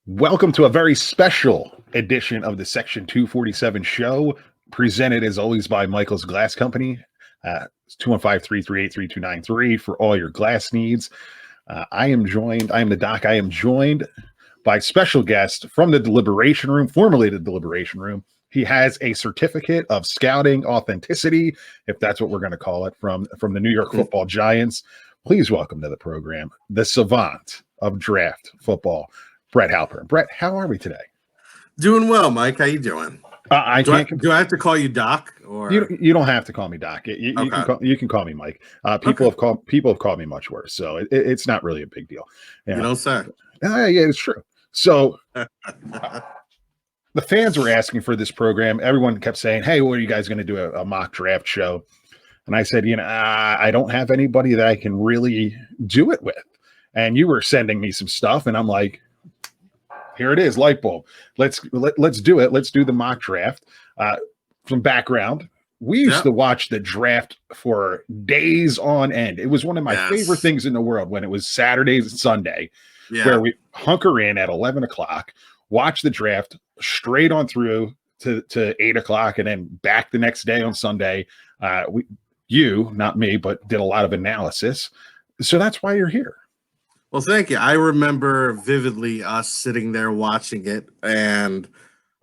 Welcome to a very special edition of the Section 247 show, presented as always by Michael's Glass Company. It's 215-338-3293 for all your glass needs. I am the doc. I am joined by special guest from the Deliberation Room, formerly the Deliberation Room. He has a certificate of scouting authenticity, if that's what we're going to call it, from the New York Football Giants. Please welcome to the program, the savant of draft football, Brett Halpern. Brett, how are we today? Doing well, Mike. How you doing? Do I have to call you Doc? Or you don't have to call me Doc. You can call me Mike. People have called me much worse, so it's not really a big deal. You don't say. Yeah, it's true. So the fans were asking for this program. Everyone kept saying, "Hey, what are you guys going to do a mock draft show?" And I said, I don't have anybody that I can really do it with. And you were sending me some stuff, and I'm like, here it is, light bulb. Let's do it. Let's do the mock draft. Some background. We used to watch the draft for days on end. It was one of my favorite things in the world when it was Saturdays and Sunday, where we hunker in at 11 o'clock, watch the draft straight on through to 8 o'clock, and then back the next day on Sunday. You, not me, but did a lot of analysis. So that's why you're here. Well, thank you. I remember vividly us sitting there watching it, and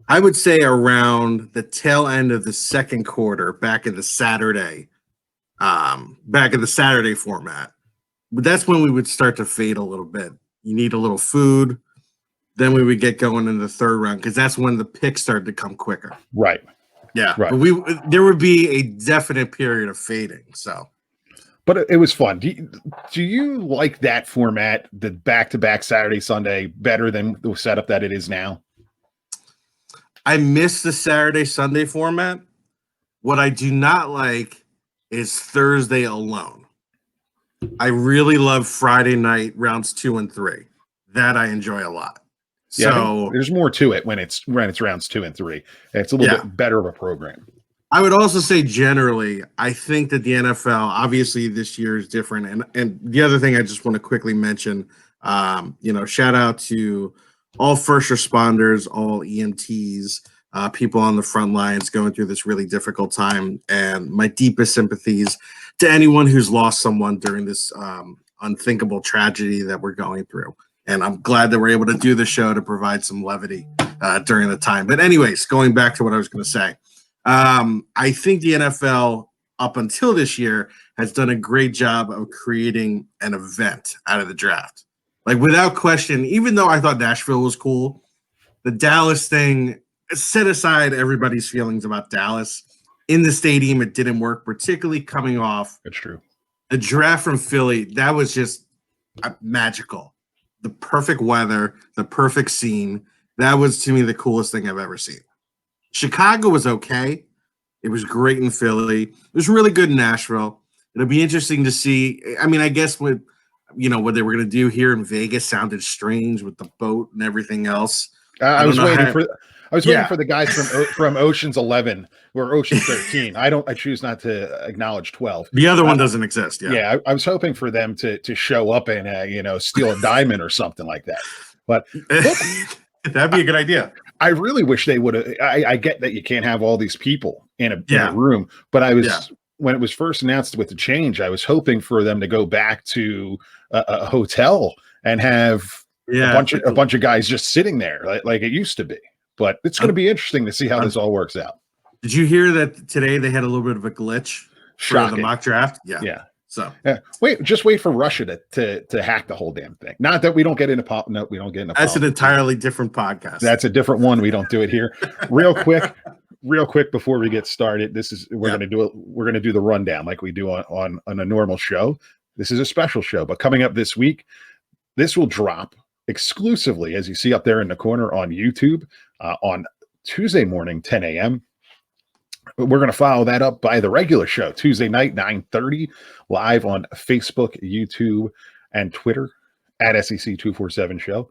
I would say around the tail end of the second quarter, back in the Saturday format. But that's when we would start to fade a little bit. You need a little food. Then we would get going in the third round because that's when the picks started to come quicker. Right. Yeah. Right. But there would be a definite period of fading. So. But it was fun. Do you like that format, the back-to-back Saturday, Sunday, better than the setup that it is now? I miss the Saturday, Sunday format. What I do not like is Thursday alone. I really love Friday night rounds 2 and 3. That I enjoy a lot. Yeah, so there's more to it when it's rounds 2 and 3. It's a little bit better of a program. I would also say generally, I think that the NFL, obviously this year is different. And the other thing I just want to quickly mention, shout out to all first responders, all EMTs, people on the front lines going through this really difficult time. And my deepest sympathies to anyone who's lost someone during this unthinkable tragedy that we're going through. And I'm glad that we're able to do the show to provide some levity during the time. But anyways, going back to what I was going to say. I think the NFL, up until this year, has done a great job of creating an event out of the draft. Like, without question, even though I thought Nashville was cool, the Dallas thing, set aside everybody's feelings about Dallas. In the stadium, it didn't work, particularly coming off. That's true. The draft from Philly, that was just magical. The perfect weather, the perfect scene. That was, to me, the coolest thing I've ever seen. Chicago was okay. It was great in Philly. It was really good in Nashville. It'll be interesting to see. I mean, I guess what they were going to do here in Vegas sounded strange with the boat and everything else. I was waiting for the guys from Ocean's 11 or Ocean's 13. I choose not to acknowledge 12. The other one doesn't exist. Yeah. I was hoping for them to show up and steal a diamond or something like that. But that'd be a good idea. I really wish they would have. I get that you can't have all these people in a room, but when it was first announced with the change, I was hoping for them to go back to a hotel and have a bunch of guys just sitting there like it used to be. But it's going to be interesting to see how this all works out. Did you hear that today they had a little bit of a glitch for the mock draft? Yeah. So just wait for Russia to hack the whole damn thing. Not that we don't get into pop. No, we don't get into. That's an entirely different podcast. That's a different one. We don't do it here. Real quick before we get started, we're gonna do the rundown like we do on a normal show. This is a special show, but coming up this week, this will drop exclusively, as you see up there in the corner, on YouTube on Tuesday morning, 10 a.m. We're going to follow that up by the regular show, Tuesday night, 9:30, live on Facebook, YouTube, and Twitter at SEC247 Show.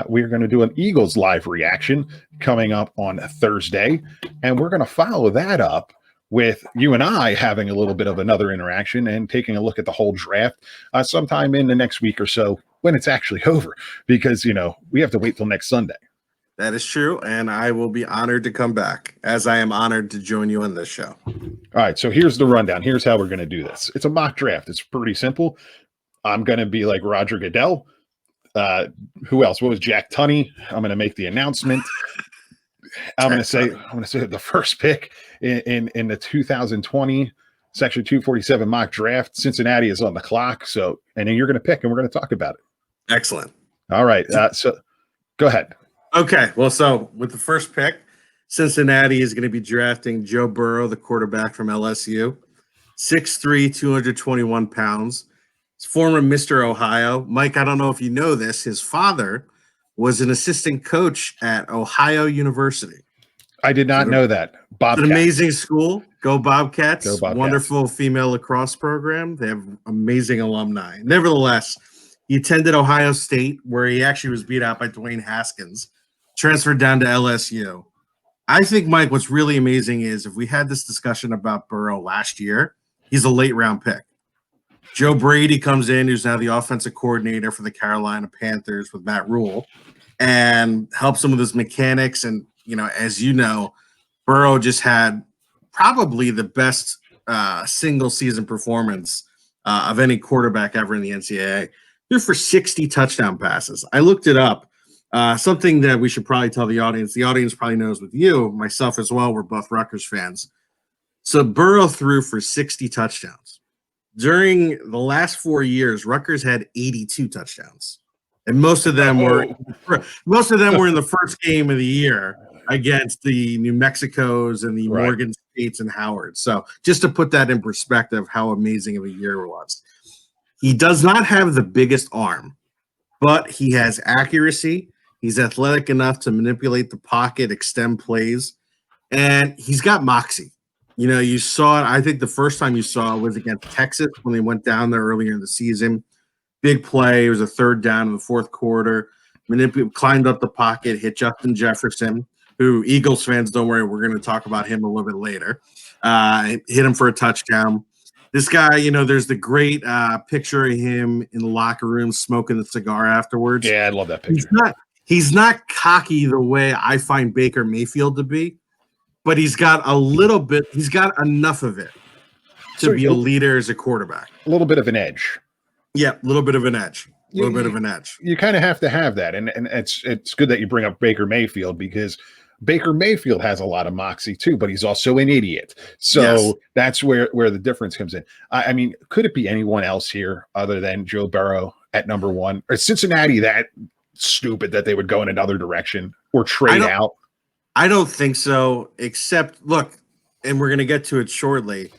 We're going to do an Eagles live reaction coming up on Thursday, and we're going to follow that up with you and I having a little bit of another interaction and taking a look at the whole draft sometime in the next week or so when it's actually over, because, we have to wait till next Sunday. That is true, and I will be honored to come back, as I am honored to join you on this show. All right, so here's the rundown. Here's how we're going to do this. It's a mock draft. It's pretty simple. I'm going to be like Roger Goodell. Who else? What was Jack Tunney? I'm going to make the announcement. I'm going to say the first pick in the 2020 Section 247 mock draft. Cincinnati is on the clock. So, and then you're going to pick, and we're going to talk about it. Excellent. All right. So go ahead. Okay. Well, so with the first pick, Cincinnati is going to be drafting Joe Burrow, the quarterback from LSU, 6'3", 221 pounds. He's former Mr. Ohio. Mike, I don't know if you know this. His father was an assistant coach at Ohio University. I did not know that. Bobcats. An amazing school. Go Bobcats. Go Bobcats. Wonderful female lacrosse program. They have amazing alumni. Nevertheless, he attended Ohio State, where he actually was beat out by Dwayne Haskins, transferred down to LSU. I think, Mike, what's really amazing is if we had this discussion about Burrow last year, he's a late round pick. Joe Brady comes in, who's now the offensive coordinator for the Carolina Panthers with Matt Rule, and helps him with his mechanics. And, as you know, Burrow just had probably the best single season performance of any quarterback ever in the NCAA. They're for 60 touchdown passes. I looked it up. Something that we should probably tell the audience. The audience probably knows with you, myself as well, we're both Rutgers fans. So Burrow threw for 60 touchdowns. During the last 4 years, Rutgers had 82 touchdowns. And most of them were in the first game of the year against the New Mexicos and the Morgan States and Howard. So just to put that in perspective, how amazing of a year it was. He does not have the biggest arm, but he has accuracy. He's athletic enough to manipulate the pocket, extend plays, and he's got moxie. You saw it. I think the first time you saw it was against Texas when they went down there earlier in the season. Big play. It was a third down in the fourth quarter. Climbed up the pocket, hit Justin Jefferson, who Eagles fans, don't worry, we're going to talk about him a little bit later. Hit him for a touchdown. This guy, there's the great picture of him in the locker room smoking the cigar afterwards. Yeah, I love that picture. He's not cocky the way I find Baker Mayfield to be, but he's got enough of it to be a leader as a quarterback. A little bit of an edge. Yeah, a little bit of an edge. You kind of have to have that. And it's good that you bring up Baker Mayfield, because Baker Mayfield has a lot of moxie too, but he's also an idiot. So That's where the difference comes in. I mean, could it be anyone else here other than Joe Burrow at number one? Or Cincinnati that stupid that they would go in another direction or trade out? I don't think so, except, look, and we're going to get to it shortly.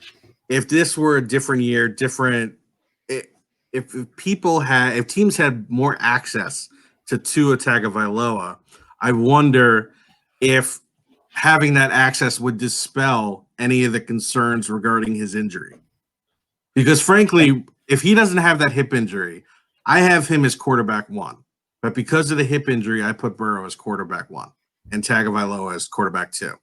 If this were a different year, if teams had more access to Tua Tagovailoa, I wonder if having that access would dispel any of the concerns regarding his injury. Because frankly, if he doesn't have that hip injury, I have him as quarterback one. But because of the hip injury, I put Burrow as quarterback one and Tagovailoa as quarterback two.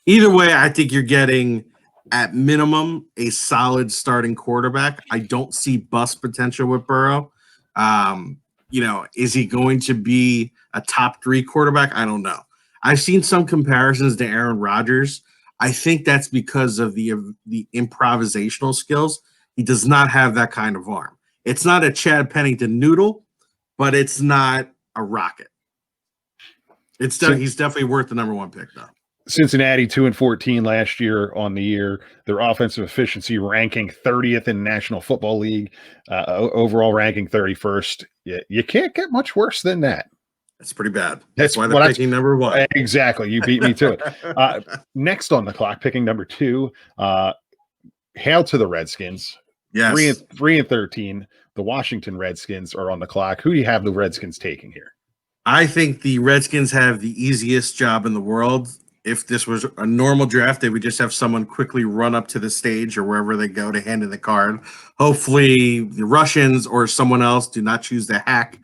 Either way, I think you're getting, at minimum, a solid starting quarterback. I don't see bust potential with Burrow. Is he going to be a top 3 quarterback? I don't know. I've seen some comparisons to Aaron Rodgers. I think that's because of the improvisational skills. He does not have that kind of arm. It's not a Chad Pennington noodle, but it's not a rocket. He's definitely worth the number one pick, though. Cincinnati 2-14 last year on the year. Their offensive efficiency ranking 30th in the National Football League. Overall ranking 31st. You can't get much worse than that. That's pretty bad. That's why they're picking number one. Exactly. You beat me to it. Next on the clock, picking number 2. Hail to the Redskins. Yes. 3-13. The Washington Redskins are on the clock. Who do you have the Redskins taking here? I think the Redskins have the easiest job in the world. if this was a normal draft, they would just have someone quickly run up to the stage or wherever they go to hand in the card. Hopefully, the Russians or someone else do not choose to hack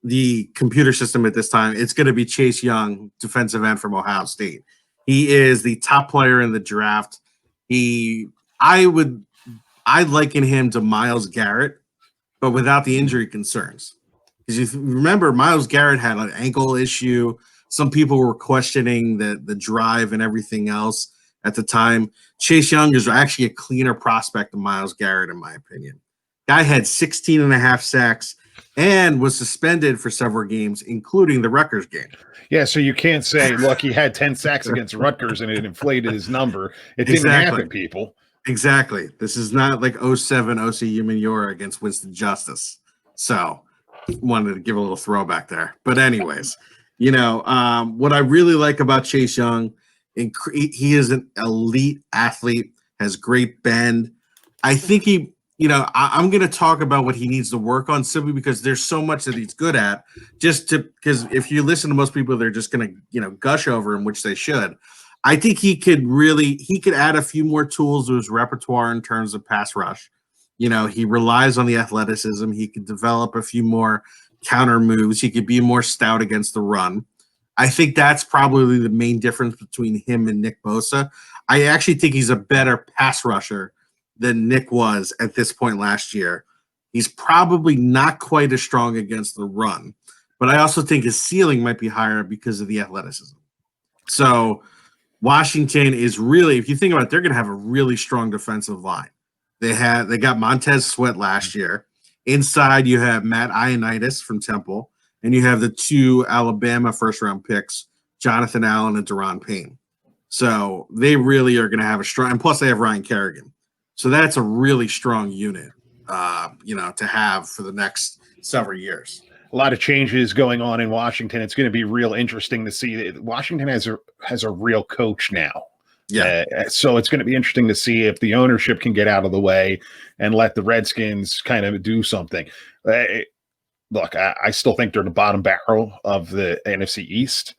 the computer system at this time. It's going to be Chase Young, defensive end from Ohio State. He is the top player in the draft. I liken him to Myles Garrett, but without the injury concerns. Because you remember, Myles Garrett had an ankle issue. Some people were questioning the drive and everything else at the time. Chase Young is actually a cleaner prospect than Myles Garrett, in my opinion. Guy had 16 and a half sacks and was suspended for several games, including the Rutgers game. Yeah, so you can't say, look, he had 10 sacks against Rutgers and it inflated his number. It didn't happen, people. Exactly. This is not like 07 OC Umenyiora against Winston Justice. So wanted to give a little throwback there. But anyways, what I really like about Chase Young, he is an elite athlete, has great bend. I think I'm going to talk about what he needs to work on simply because there's so much that he's good at. Because if you listen to most people, they're just going to gush over him, which they should. I think he could add a few more tools to his repertoire in terms of pass rush. He relies on the athleticism. He could develop a few more counter moves. He could be more stout against the run. I think that's probably the main difference between him and Nick Bosa. I actually think he's a better pass rusher than Nick was at this point last year. He's probably not quite as strong against the run, but I also think his ceiling might be higher because of the athleticism. So Washington is really, if you think about it, they're going to have a really strong defensive line. They got Montez Sweat last year. Inside, you have Matt Ioannidis from Temple, and you have the two Alabama first-round picks, Jonathan Allen and Deron Payne. So they really are going to have a strong – and plus they have Ryan Kerrigan. So that's a really strong unit, to have for the next several years. A lot of changes going on in Washington. It's going to be real interesting to see. Washington has a real coach now. Yeah. So it's going to be interesting to see if the ownership can get out of the way and let the Redskins kind of do something. Look, I still think they're the bottom barrel of the NFC East,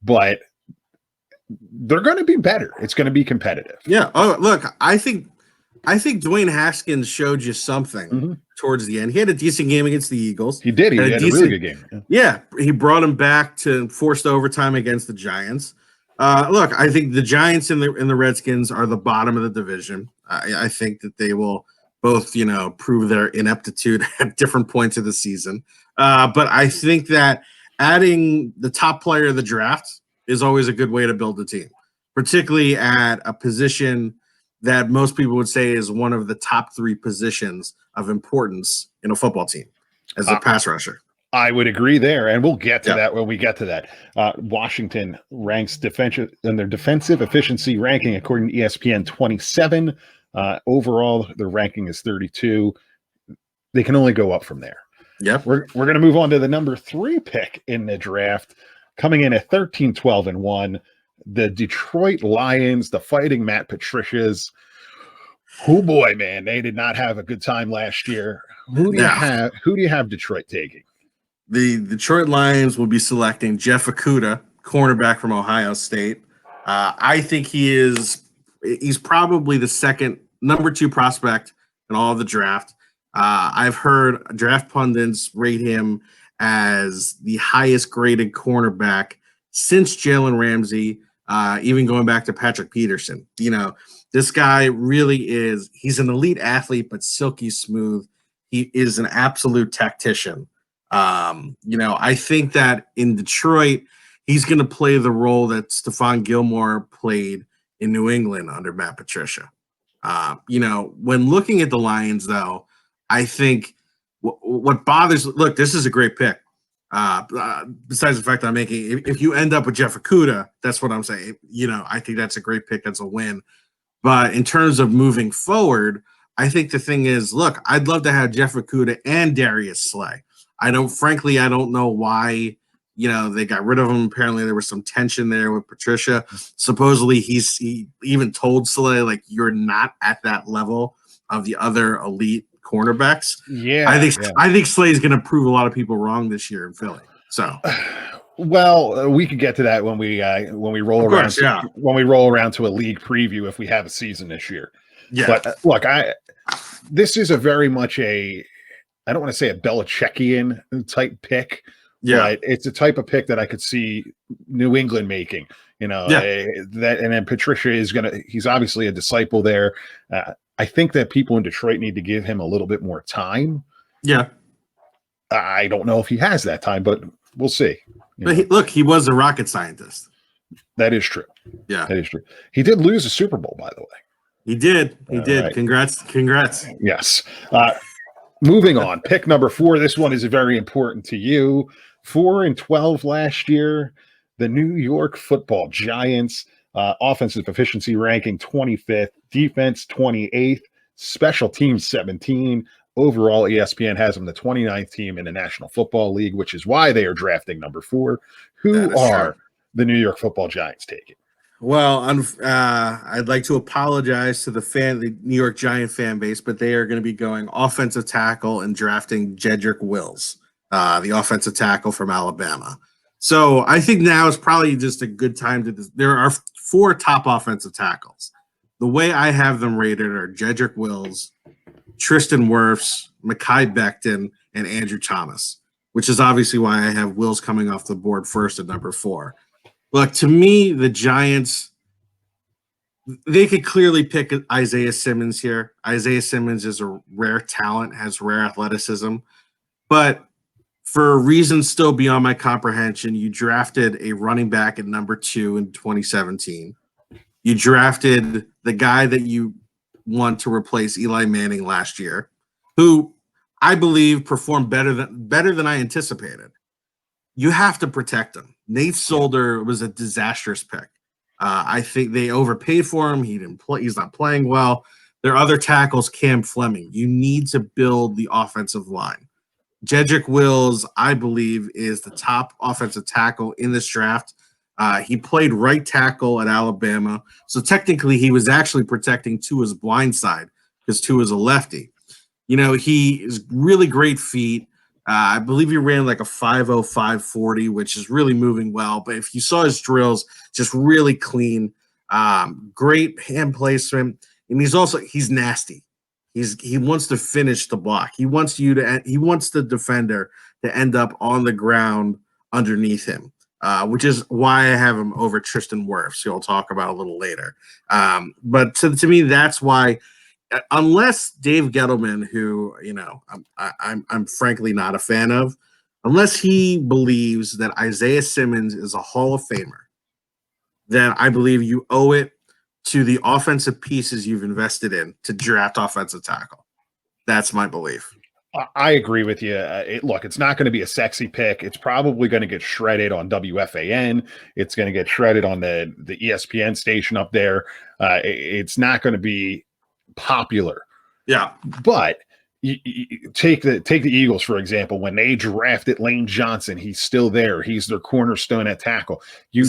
but they're going to be better. It's going to be competitive. Yeah. Oh, look, I think Dwayne Haskins showed you something towards the end. He had a decent game against the Eagles. He did. He had a really good game. Yeah. He brought him back to forced overtime against the Giants. Look, I think the Giants and the Redskins are the bottom of the division. I think that they will both, prove their ineptitude at different points of the season. But I think that adding the top player of the draft is always a good way to build a team, particularly at a position that most people would say is one of the top three positions of importance in a football team as a pass rusher. I would agree there, and we'll get to that when we get to that. Washington ranks defensive in their defensive efficiency ranking according to ESPN 27. Overall, their ranking is 32. They can only go up from there. Yep. We're going to move on to the number 3 pick in the draft, coming in at 13, 12, and 1. The Detroit Lions, the Fighting Matt Patricias. Oh boy, man, they did not have a good time last year. Who do you have Detroit taking? The Detroit Lions will be selecting Jeff Okudah, cornerback from Ohio State. I think he's probably the number 2 prospect in all of the draft. I've heard draft pundits rate him as the highest graded cornerback since Jalen Ramsey, even going back to Patrick Peterson. This guy really he's an elite athlete, but silky smooth. He is an absolute tactician. I think that in Detroit, he's going to play the role that Stephon Gilmore played in New England under Matt Patricia. When looking at the Lions, though, I think what bothers – look, this is a great pick. Besides the fact that I'm making – if you end up with Jeff Okudah, that's what I'm saying. I think that's a great pick. That's a win. But in terms of moving forward, I think the thing is, look, I'd love to have Jeff Okudah and Darius Slay. I don't know why, they got rid of him. Apparently there was some tension there with Patricia. Supposedly he even told Slay, like, you're not at that level of the other elite cornerbacks. Yeah. I think Slay is going to prove a lot of people wrong this year in Philly. So Well, we could get to that when we roll Of around course, yeah. when we roll around to a league preview if we have a season this year. Yeah. But look, this is a very much I don't want to say a Belichickian type pick, but it's a type of pick that I could see New England making. That, and then Patricia he's obviously a disciple there. I think that people in Detroit need to give him a little bit more time. Yeah. I don't know if he has that time, but we'll see. But he was a rocket scientist. That is true. Yeah. That is true. He did lose a Super Bowl, by the way. He did. He did. Right. Congrats. Yes. Moving on. Pick number 4. This one is very important to you. 4-12 last year. The New York Football Giants, offensive efficiency ranking 25th, defense 28th, special teams 17. Overall, ESPN has them the 29th team in the National Football League, which is why they are drafting number 4. Who are the New York Football Giants taking? Well, I'd like to apologize to the New York Giant fan base, but they are going to be going offensive tackle and drafting Jedrick Wills, the offensive tackle from Alabama. So I think now is probably just a good time there are 4 top offensive tackles. The way I have them rated are Jedrick Wills, Tristan Wirfs, Mekhi Becton, and Andrew Thomas, which is obviously why I have Wills coming off the board first at number 4. Look, to me, the Giants, they could clearly pick Isaiah Simmons here. Isaiah Simmons is a rare talent, has rare athleticism, but for reasons still beyond my comprehension, you drafted a running back at number 2 in 2017. You drafted the guy that you want to replace Eli Manning last year, who I believe performed better than I anticipated. You have to protect him. Nate Solder was a disastrous pick. I think they overpaid for him. He didn't play. He's not playing well. There are other tackles, Cam Fleming. You need to build the offensive line. Jedrick Wills, I believe, is the top offensive tackle in this draft. He played right tackle at Alabama. So technically he was actually protecting Tua's blind side because Tua's a lefty. He is really great feet. I believe he ran like a 5.05 540, which is really moving well. But if you saw his drills, just really clean, great hand placement. And he's nasty. He wants to finish the block. He wants the defender to end up on the ground underneath him, which is why I have him over Tristan Wirfs, who I'll talk about a little later. But to me, that's why, unless Dave Gettleman, who I'm frankly not a fan of, unless he believes that Isaiah Simmons is a Hall of Famer, then I believe you owe it to the offensive pieces you've invested in to draft offensive tackle. That's my belief. I agree with you. Look, it's not going to be a sexy pick. It's probably going to get shredded on WFAN. It's going to get shredded on the ESPN station up there. It's not going to be popular. Yeah. But you take the Eagles, for example. When they drafted Lane Johnson, he's still there. He's their cornerstone at tackle. You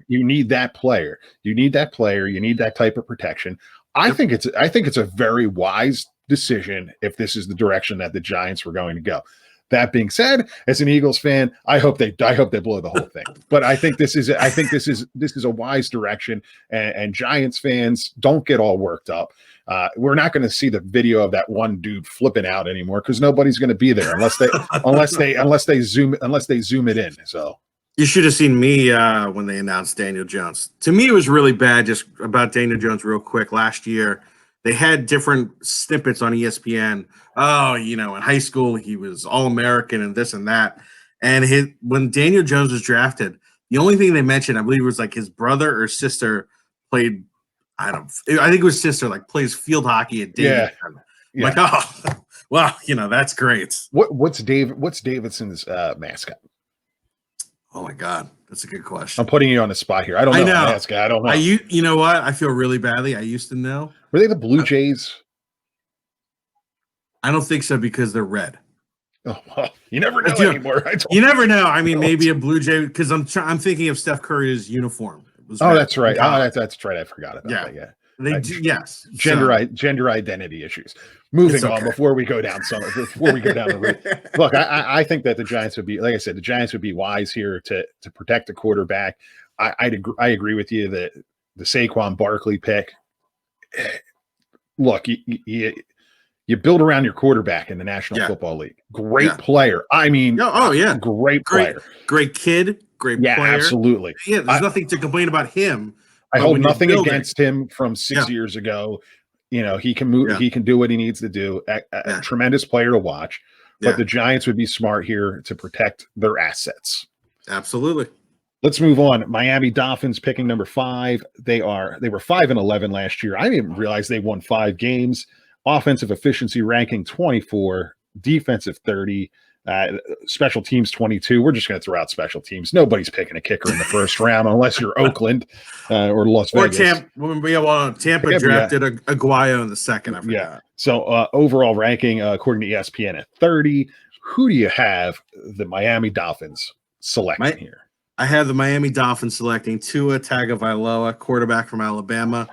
need that player. You need that player. You need that type of protection. I think it's a very wise decision if this is the direction that the Giants were going to go. That being said, as an Eagles fan, I hope they blow the whole thing. But I think this is a wise direction, and Giants fans, don't get all worked up. We're not going to see the video of that one dude flipping out anymore because nobody's going to be there unless they zoom it in. So you should have seen me when they announced Daniel Jones. To me, it was really bad. Just about Daniel Jones, real quick. Last year, they had different snippets on ESPN. Oh, in high school he was All-American and this and that. And when Daniel Jones was drafted, the only thing they mentioned, I believe, was like his brother or sister played. I think it was sister, like plays field hockey at Davidson. Yeah. Like, oh, well, that's great. What's Davidson's mascot? Oh my God, that's a good question. I'm putting you on the spot here. I don't know. Mascot. I don't know. You know what? I feel really badly. I used to know. Were they the Blue Jays? I don't think so because they're red. Oh, well, you never know anymore. You never know. I mean, maybe a Blue Jay because I'm thinking of Steph Curry's uniform. That's right. That's right. I forgot about that. Yeah. They do, yes. Gender identity issues. Moving on before we go down the road. Look, I think that the Giants would be, like I said, the Giants would be wise here to protect the quarterback. I agree with you that the Saquon Barkley pick. Look, you build around your quarterback in the National Football League. Great player. I mean, great player. Great kid. Great player. Absolutely. Yeah, there's nothing to complain about him. I hold nothing against him from 6 years ago. You know, he can move. He can do what he needs to do. A tremendous player to watch. But the Giants would be smart here to protect their assets. Absolutely. Let's move on. Miami Dolphins picking number 5. They were 5-11 last year. I didn't realize they won 5 games. Offensive efficiency ranking 24, defensive 30, special teams 22. We're just going to throw out special teams. Nobody's picking a kicker in the first round unless you're Oakland or Las Vegas. Tampa drafted Aguayo in the second. I forgot. Yeah. So overall ranking, according to ESPN, at 30. Who do you have the Miami Dolphins selecting here? I have the Miami Dolphins selecting Tua Tagovailoa, quarterback from Alabama.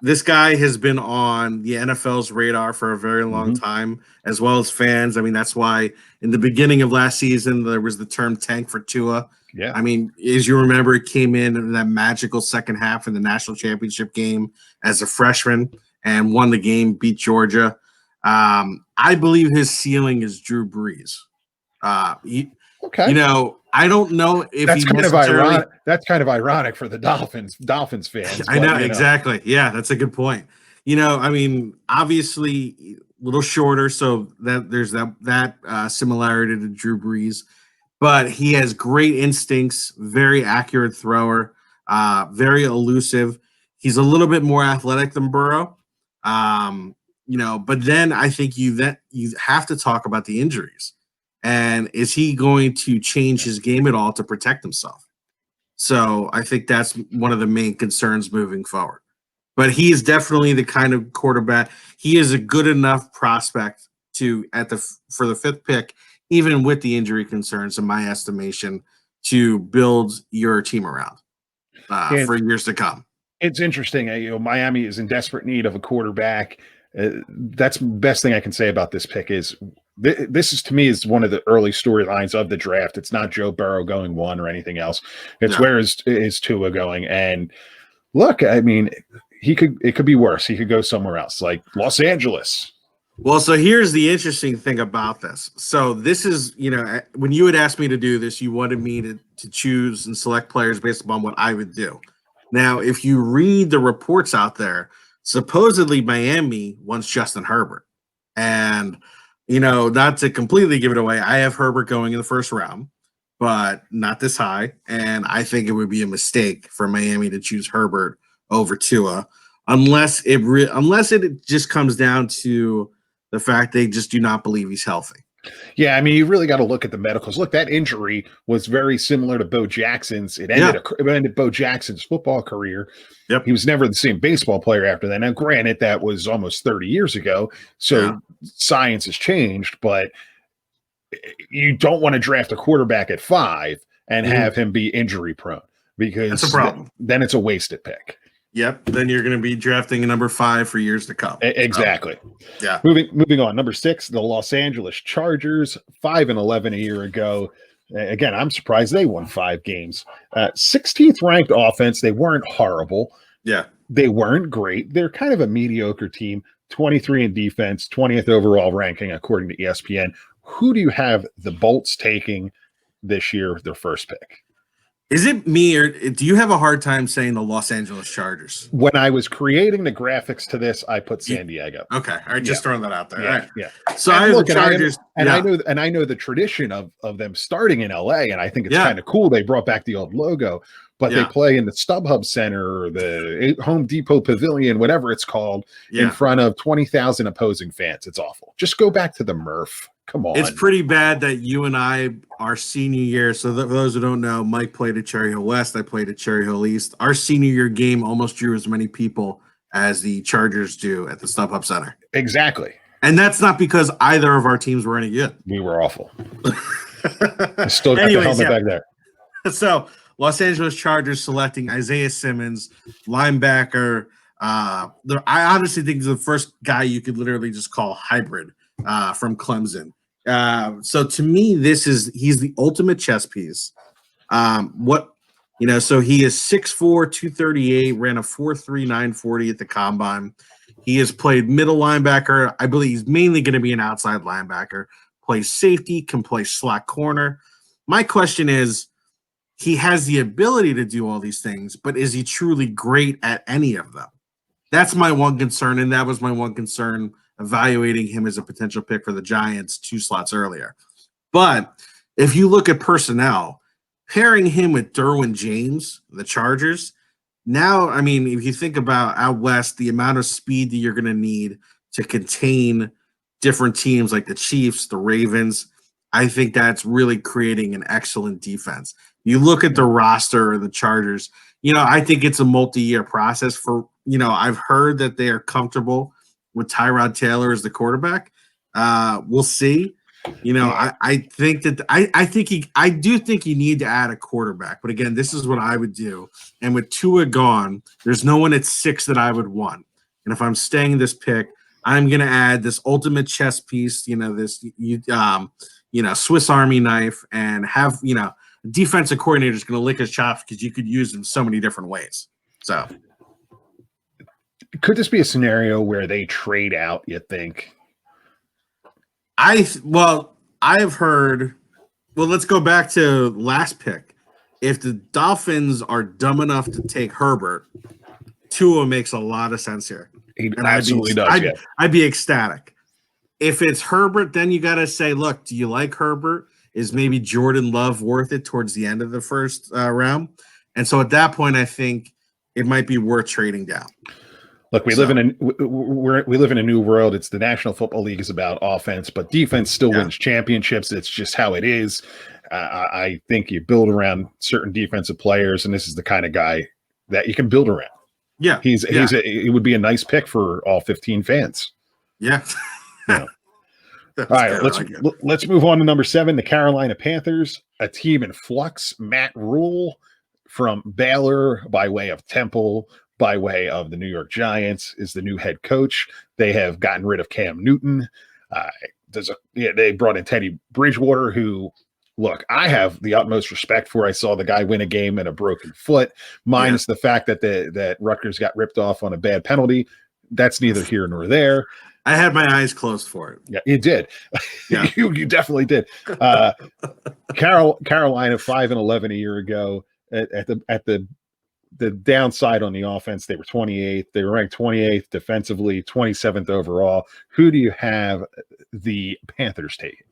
This guy has been on the NFL's radar for a very long time, as well as fans. I mean, that's why in the beginning of last season, there was the term tank for Tua. Yeah. I mean, as you remember, it came in that magical second half in the national championship game as a freshman and won the game, beat Georgia. I believe his ceiling is Drew Brees. Okay. You know, I don't know if that's kind of ironic. That's kind of ironic for the Dolphins fans. I know, exactly. Yeah, that's a good point. You know, I mean, obviously a little shorter, so that there's that similarity to Drew Brees, but he has great instincts, very accurate thrower, very elusive. He's a little bit more athletic than Burrow. You know, but then I think you have to talk about the injuries. And is he going to change his game at all to protect himself? So I think that's one of the main concerns moving forward. But he is definitely the kind of quarterback. He is a good enough prospect for the 5th pick, even with the injury concerns, in my estimation, to build your team around for years to come. It's interesting. You know, Miami is in desperate need of a quarterback. That's the best thing I can say about this pick is this is, to me, is one of the early storylines of the draft. It's not Joe Burrow going 1 or anything else. It's where is Tua going? And look, I mean, it could be worse. He could go somewhere else, like Los Angeles. Well, so here's the interesting thing about this. So this is, you know, when you had asked me to do this, you wanted me to choose and select players based upon what I would do. Now, if you read the reports out there, supposedly Miami wants Justin Herbert. And, you know, not to completely give it away, I have Herbert going in the first round, but not this high. And I think it would be a mistake for Miami to choose Herbert over Tua, unless it just comes down to the fact they just do not believe he's healthy. Yeah, I mean, you really got to look at the medicals. Look, that injury was very similar to Bo Jackson's. It ended Bo Jackson's football career. Yep. He was never the same baseball player after that. Now, granted, that was almost 30 years ago, so science has changed, but you don't want to draft a quarterback at 5 and have him be injury prone, because that's a problem. Then it's a wasted pick. Yep. Then you're going to be drafting a number 5 for years to come. Exactly. Yeah. Moving on. Number 6, the Los Angeles Chargers, 5-11 a year ago. Again, I'm surprised they won 5 games. 16th ranked offense. They weren't horrible. Yeah. They weren't great. They're kind of a mediocre team. 23 in defense, 20th overall ranking according to ESPN. Who do you have the Bolts taking this year, their first pick? Is it me, or do you have a hard time saying the Los Angeles Chargers? When I was creating the graphics to this, I put San Diego. Okay, all right, just throwing that out there. Yeah, all right. Yeah. So I have the Chargers, I know the tradition of them starting in LA, and I think it's kind of cool. They brought back the old logo, but they play in the StubHub Center or the Home Depot Pavilion, whatever it's called, in front of 20,000 opposing fans. It's awful. Just go back to the Murph. Come on. It's pretty bad that you and I, our senior year, so for those who don't know, Mike played at Cherry Hill West, I played at Cherry Hill East. Our senior year game almost drew as many people as the Chargers do at the StubHub Center. Exactly. And that's not because either of our teams were any good. We were awful. I still got the helmet back there. So Los Angeles Chargers selecting Isaiah Simmons, linebacker, I honestly think he's the first guy you could literally just call hybrid from Clemson. So to me, he's the ultimate chess piece. So he is 6'4", 238, ran a 4.3 940 at the combine. He has played middle linebacker. I believe he's mainly going to be an outside linebacker. Plays safety, can play slot corner. My question is, he has the ability to do all these things, but is he truly great at any of them? That's my one concern, and that was my one concern evaluating him as a potential pick for the Giants 2 slots earlier. But if you look at personnel, pairing him with Derwin James, the Chargers, now, I mean, if you think about out west, the amount of speed that you're going to need to contain different teams like the Chiefs, the Ravens, I think that's really creating an excellent defense. You look at the roster of the Chargers, I think it's a multi-year process for, I've heard that they are comfortable with Tyrod Taylor as the quarterback. We'll see. I think that I do think you need to add a quarterback, but again, this is what I would do. And with Tua gone, there's no one at 6 that I would want. And if I'm staying this pick, I'm going to add this ultimate chess piece, this Swiss Army knife, and have defensive coordinator is going to lick his chops because you could use him so many different ways. So, could this be a scenario where they trade out? You think? I've heard. Well, let's go back to last pick. If the Dolphins are dumb enough to take Herbert, Tua makes a lot of sense here. He absolutely does. I'd be ecstatic. If it's Herbert, then you got to say, look, do you like Herbert? Is maybe Jordan Love worth it towards the end of the first round? And so at that point, I think it might be worth trading down. Look, we live in a new world. It's the National Football League is about offense, but defense still wins championships. It's just how it is. I think you build around certain defensive players, and this is the kind of guy that you can build around. Yeah, it would be a nice pick for all 15 fans. Yeah. All right, let's move on to number 7, the Carolina Panthers, a team in flux. Matt Rule from Baylor by way of Temple, by way of the New York Giants, is the new head coach. They have gotten rid of Cam Newton. They brought in Teddy Bridgewater, who, look, I have the utmost respect for. I saw the guy win a game in a broken foot, minus the fact that that Rutgers got ripped off on a bad penalty. That's neither here nor there. I had my eyes closed for it. Yeah, you did. Yeah. you definitely did. Carolina 5-11 a year ago. At the downside on the offense, they were 28th. They were ranked 28th defensively, 27th overall. Who do you have the Panthers taking?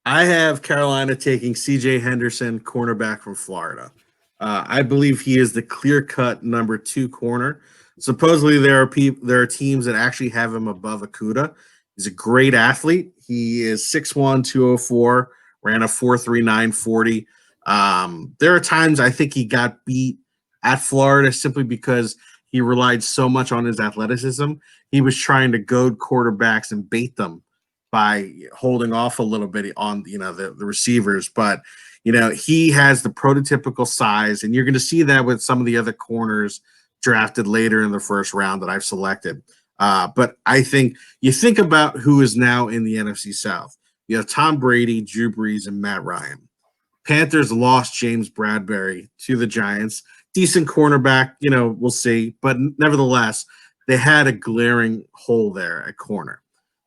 I have Carolina taking C.J. Henderson, cornerback from Florida. I believe he is the clear-cut number 2 corner. Supposedly, there are teams that actually have him above Okudah. He's a great athlete. He is 6'1", 204, ran a 4.3 940. There are times I think he got beat at Florida simply because he relied so much on his athleticism. He was trying to goad quarterbacks and bait them by holding off a little bit on the receivers. But he has the prototypical size, and you're going to see that with some of the other corners drafted later in the first round that I've selected. But I think you think about who is now in the NFC South. You have Tom Brady, Drew Brees, and Matt Ryan. Panthers lost James Bradbury to the Giants. Decent cornerback, we'll see. But nevertheless, they had a glaring hole there at corner.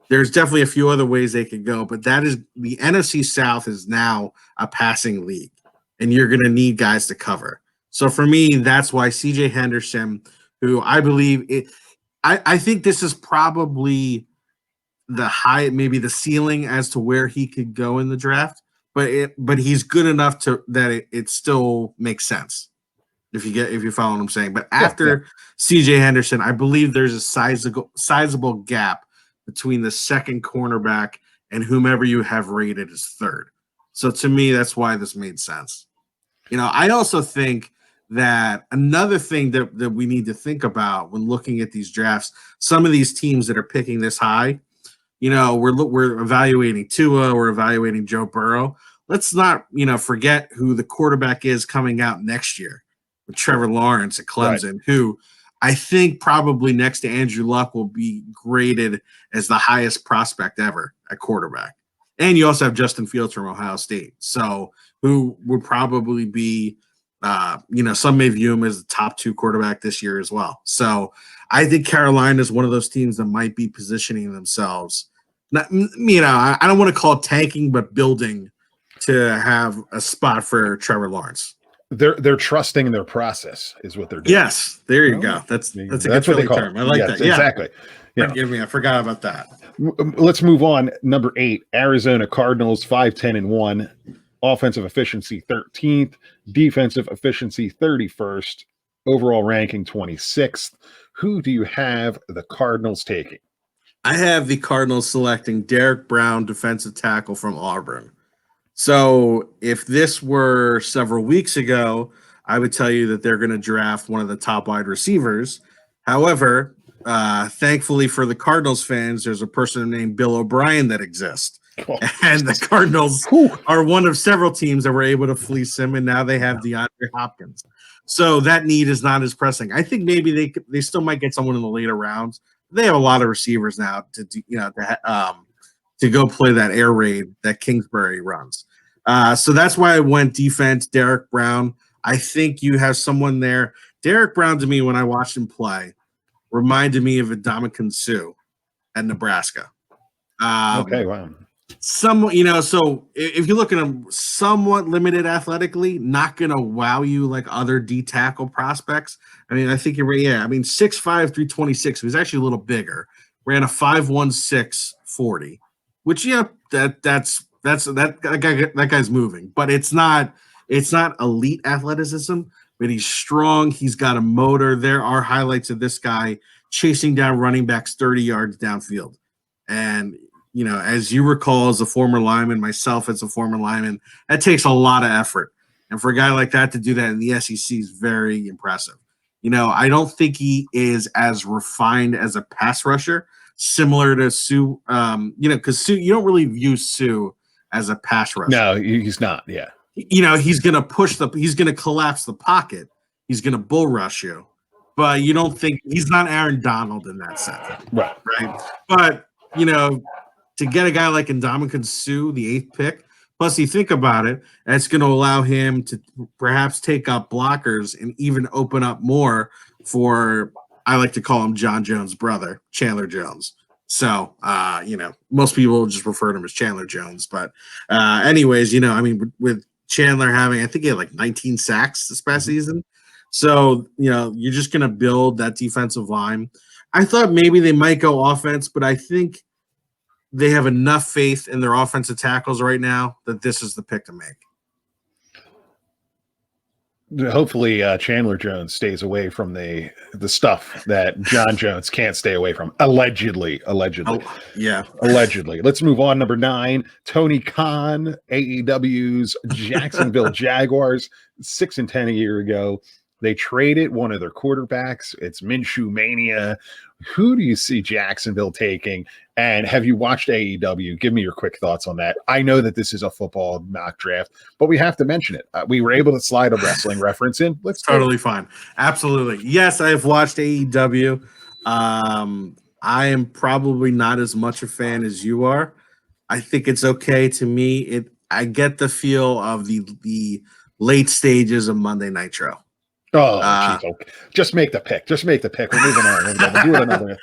There's definitely a few other ways they could go, but that is the NFC South is now a passing league, and you're going to need guys to cover. So for me, that's why C.J. Henderson, who I believe I think this is probably maybe the ceiling as to where he could go in the draft, but he's good enough that it still makes sense. If you follow what I'm saying. But after C.J. Henderson, I believe there's a sizable gap between the second cornerback and whomever you have rated as third. So to me, that's why this made sense. I also think that another thing that we need to think about when looking at these drafts, some of these teams that are picking this high, we're evaluating Tua, we're evaluating Joe Burrow. Let's not, forget who the quarterback is coming out next year with Trevor Lawrence at Clemson, who I think probably next to Andrew Luck will be graded as the highest prospect ever at quarterback. And you also have Justin Fields from Ohio State, so who would probably be, some may view him as the top 2 quarterback this year as well. So I think Carolina is one of those teams that might be positioning themselves. Not, I don't want to call it tanking, but building to have a spot for Trevor Lawrence. They're trusting their process is what they're doing. Yes, there you go. That's a good Philly term. I like that. Yeah, exactly. Yeah. Forgive me, I forgot about that. Let's move on. Number 8, Arizona Cardinals, 5-10-1, offensive efficiency 13th, defensive efficiency 31st, overall ranking 26th. Who do you have the Cardinals taking? I have the Cardinals selecting Derek Brown, defensive tackle from Auburn. So if this were several weeks ago, I would tell you that they're going to draft one of the top wide receivers. However, thankfully for the Cardinals fans, there's a person named Bill O'Brien that exists. And the Cardinals are one of several teams that were able to fleece him, and now they have DeAndre Hopkins. So that need is not as pressing. I think maybe they still might get someone in the later rounds. They have a lot of receivers now to go play that air raid that Kingsbury runs. So that's why I went defense, Derek Brown. I think you have someone there. Derek Brown, to me, when I watched him play, reminded me of Ndamukong Suh at Nebraska. Okay, wow. So if you look at him, somewhat limited athletically, not going to wow you like other D tackle prospects. I mean, I think 6'5", 326. He was actually a little bigger. Ran a 5.16 40, which that guy's moving, but it's not elite athleticism. But he's strong. He's got a motor. There are highlights of this guy chasing down running backs 30 yards downfield. And, as you recall, as a former lineman, myself as a former lineman, that takes a lot of effort. And for a guy like that to do that in the SEC is very impressive. I don't think he is as refined as a pass rusher, similar to Suh, because Suh, you don't really view Suh as a pass rusher. No, he's not. Yeah. He's going to he's going to collapse the pocket. He's going to bull rush you, but you don't think he's not Aaron Donald in that sense. Right. But, to get a guy like Ndamukong Suh, the 8th pick, plus you think about it, that's going to allow him to perhaps take up blockers and even open up more for, I like to call him John Jones' brother, Chandler Jones. So, most people just refer to him as Chandler Jones. But anyways, with Chandler having, I think he had like 19 sacks this past season. So, you're just going to build that defensive line. I thought maybe they might go offense, but I think they have enough faith in their offensive tackles right now that this is the pick to make. Hopefully Chandler Jones stays away from the stuff that John Jones can't stay away from. Allegedly. Oh, yeah. Allegedly. Let's move on. Number 9, Tony Khan, AEW's Jacksonville Jaguars, 6-10 a year ago. They traded one of their quarterbacks. It's Minshew Mania. Who do you see Jacksonville taking? And have you watched AEW? Give me your quick thoughts on that. I know that this is a football mock draft, but we have to mention it. We were able to slide a wrestling reference in. Let's totally fine. Absolutely. Yes, I have watched AEW. I am probably not as much a fan as you are. I think it's okay to me. I get the feel of the late stages of Monday Nitro. Oh, geez, okay. Just make the pick. We're moving on. Do it another.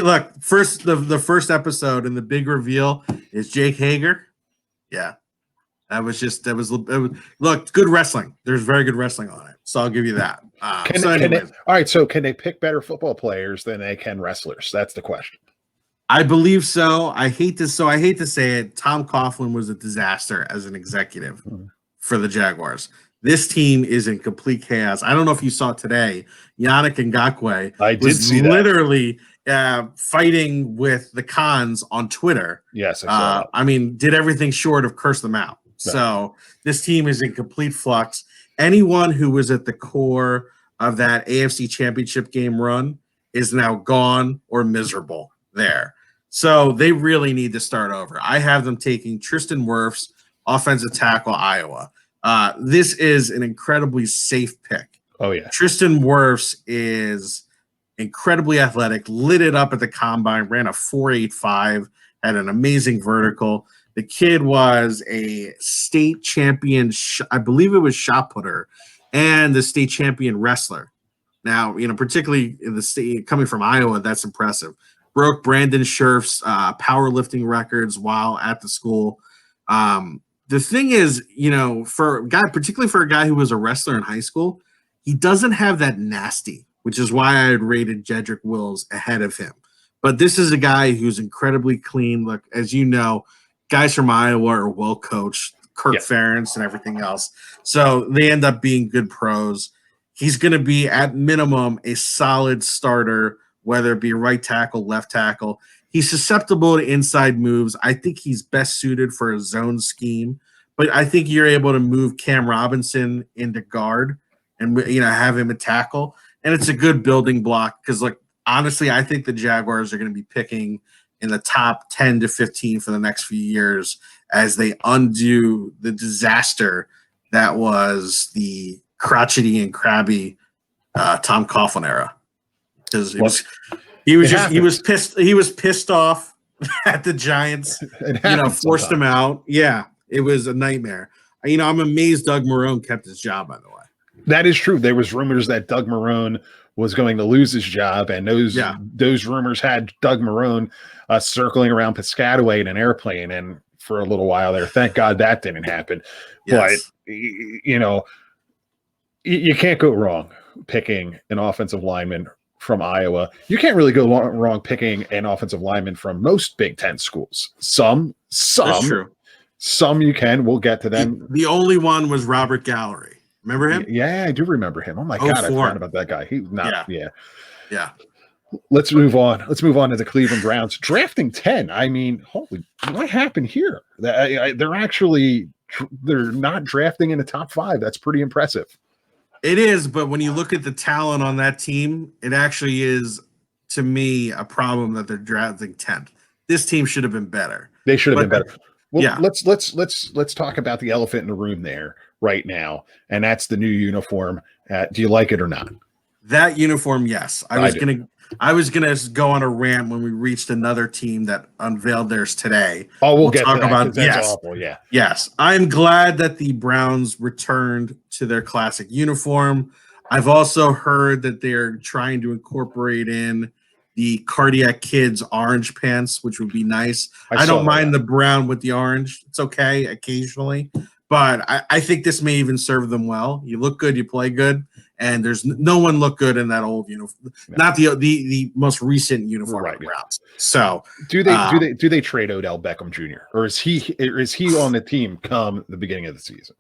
Look. First, the first episode and the big reveal is Jake Hager. Yeah, it was look, good wrestling. There's very good wrestling on it, so I'll give you that. All right. So can they pick better football players than they can wrestlers? That's the question. I believe so. I hate to say it. Tom Coughlin was a disaster as an executive for the Jaguars. This team is in complete chaos. I don't know if you saw today, Yannick Ngakoue was literally fighting with the cons on Twitter. Yes, I saw that. I mean, did everything short of curse them out. Right. So this team is in complete flux. Anyone who was at the core of that AFC Championship game run is now gone or miserable there. So they really need to start over. I have them taking Tristan Wirfs, offensive tackle, Iowa. This is an incredibly safe pick. Oh yeah. Tristan Wirfs is incredibly athletic, lit it up at the combine, ran a 4.85, had an amazing vertical. The kid was a state champion, I believe it was shot putter, and the state champion wrestler. Now, particularly in the state, coming from Iowa, that's impressive. Broke Brandon Scherf's powerlifting records while at the school. The thing is, particularly for a guy who was a wrestler in high school, he doesn't have that nasty, which is why I had rated Jedrick Wills ahead of him. But this is a guy who's incredibly clean. Look, as you know, guys from Iowa are well coached, Kirk Ferentz and everything else. So they end up being good pros. He's going to be, at minimum, a solid starter, whether it be right tackle, left tackle. He's susceptible to inside moves. I think he's best suited for a zone scheme. But I think you're able to move Cam Robinson into guard and have him a tackle. And it's a good building block because, honestly, I think the Jaguars are going to be picking in the top 10 to 15 for the next few years as they undo the disaster that was the crotchety and crabby Tom Coughlin era. Because he was pissed off at the Giants, forced him out. Yeah, it was a nightmare. I'm amazed Doug Marrone kept his job, by the way. That is true. There was rumors that Doug Marrone was going to lose his job, and those rumors had Doug Marrone circling around Piscataway in an airplane, and for a little while there. Thank God that didn't happen. Yes. But you can't go wrong picking an offensive lineman from Iowa. You can't really go wrong picking an offensive lineman from most Big Ten schools. Some. That's true. Some you can. We'll get to them. The only one was Robert Gallery. Remember him? Yeah, I do remember him. Oh my God, I forgot about that guy. Yeah. Let's move on. Let's move on to the Cleveland Browns drafting 10. I mean, holy, what happened here? They're not drafting in the top 5. That's pretty impressive. It is, but when you look at the talent on that team, it actually is, to me, a problem that they're drafting 10th. This team should have been better. They should have been better. Well, let's talk about the elephant in the room there right now, and that's the new uniform. Do you like it or not? That uniform, yes. I was gonna go on a rant when we reached another team that unveiled theirs today. Oh, we'll get talk to that, about that's awful. Yeah. Yes, I'm glad that the Browns returned to their classic uniform. I've also heard that they're trying to incorporate in the Cardiac Kids orange pants, which would be nice. I don't mind the brown with the orange. It's okay occasionally, but I think this may even serve them well. You look good, you play good, and there's no one look good in that old uniform. No. Not the most recent uniform of the Browns. So do they trade Odell Beckham Jr. or is he on the team come the beginning of the season?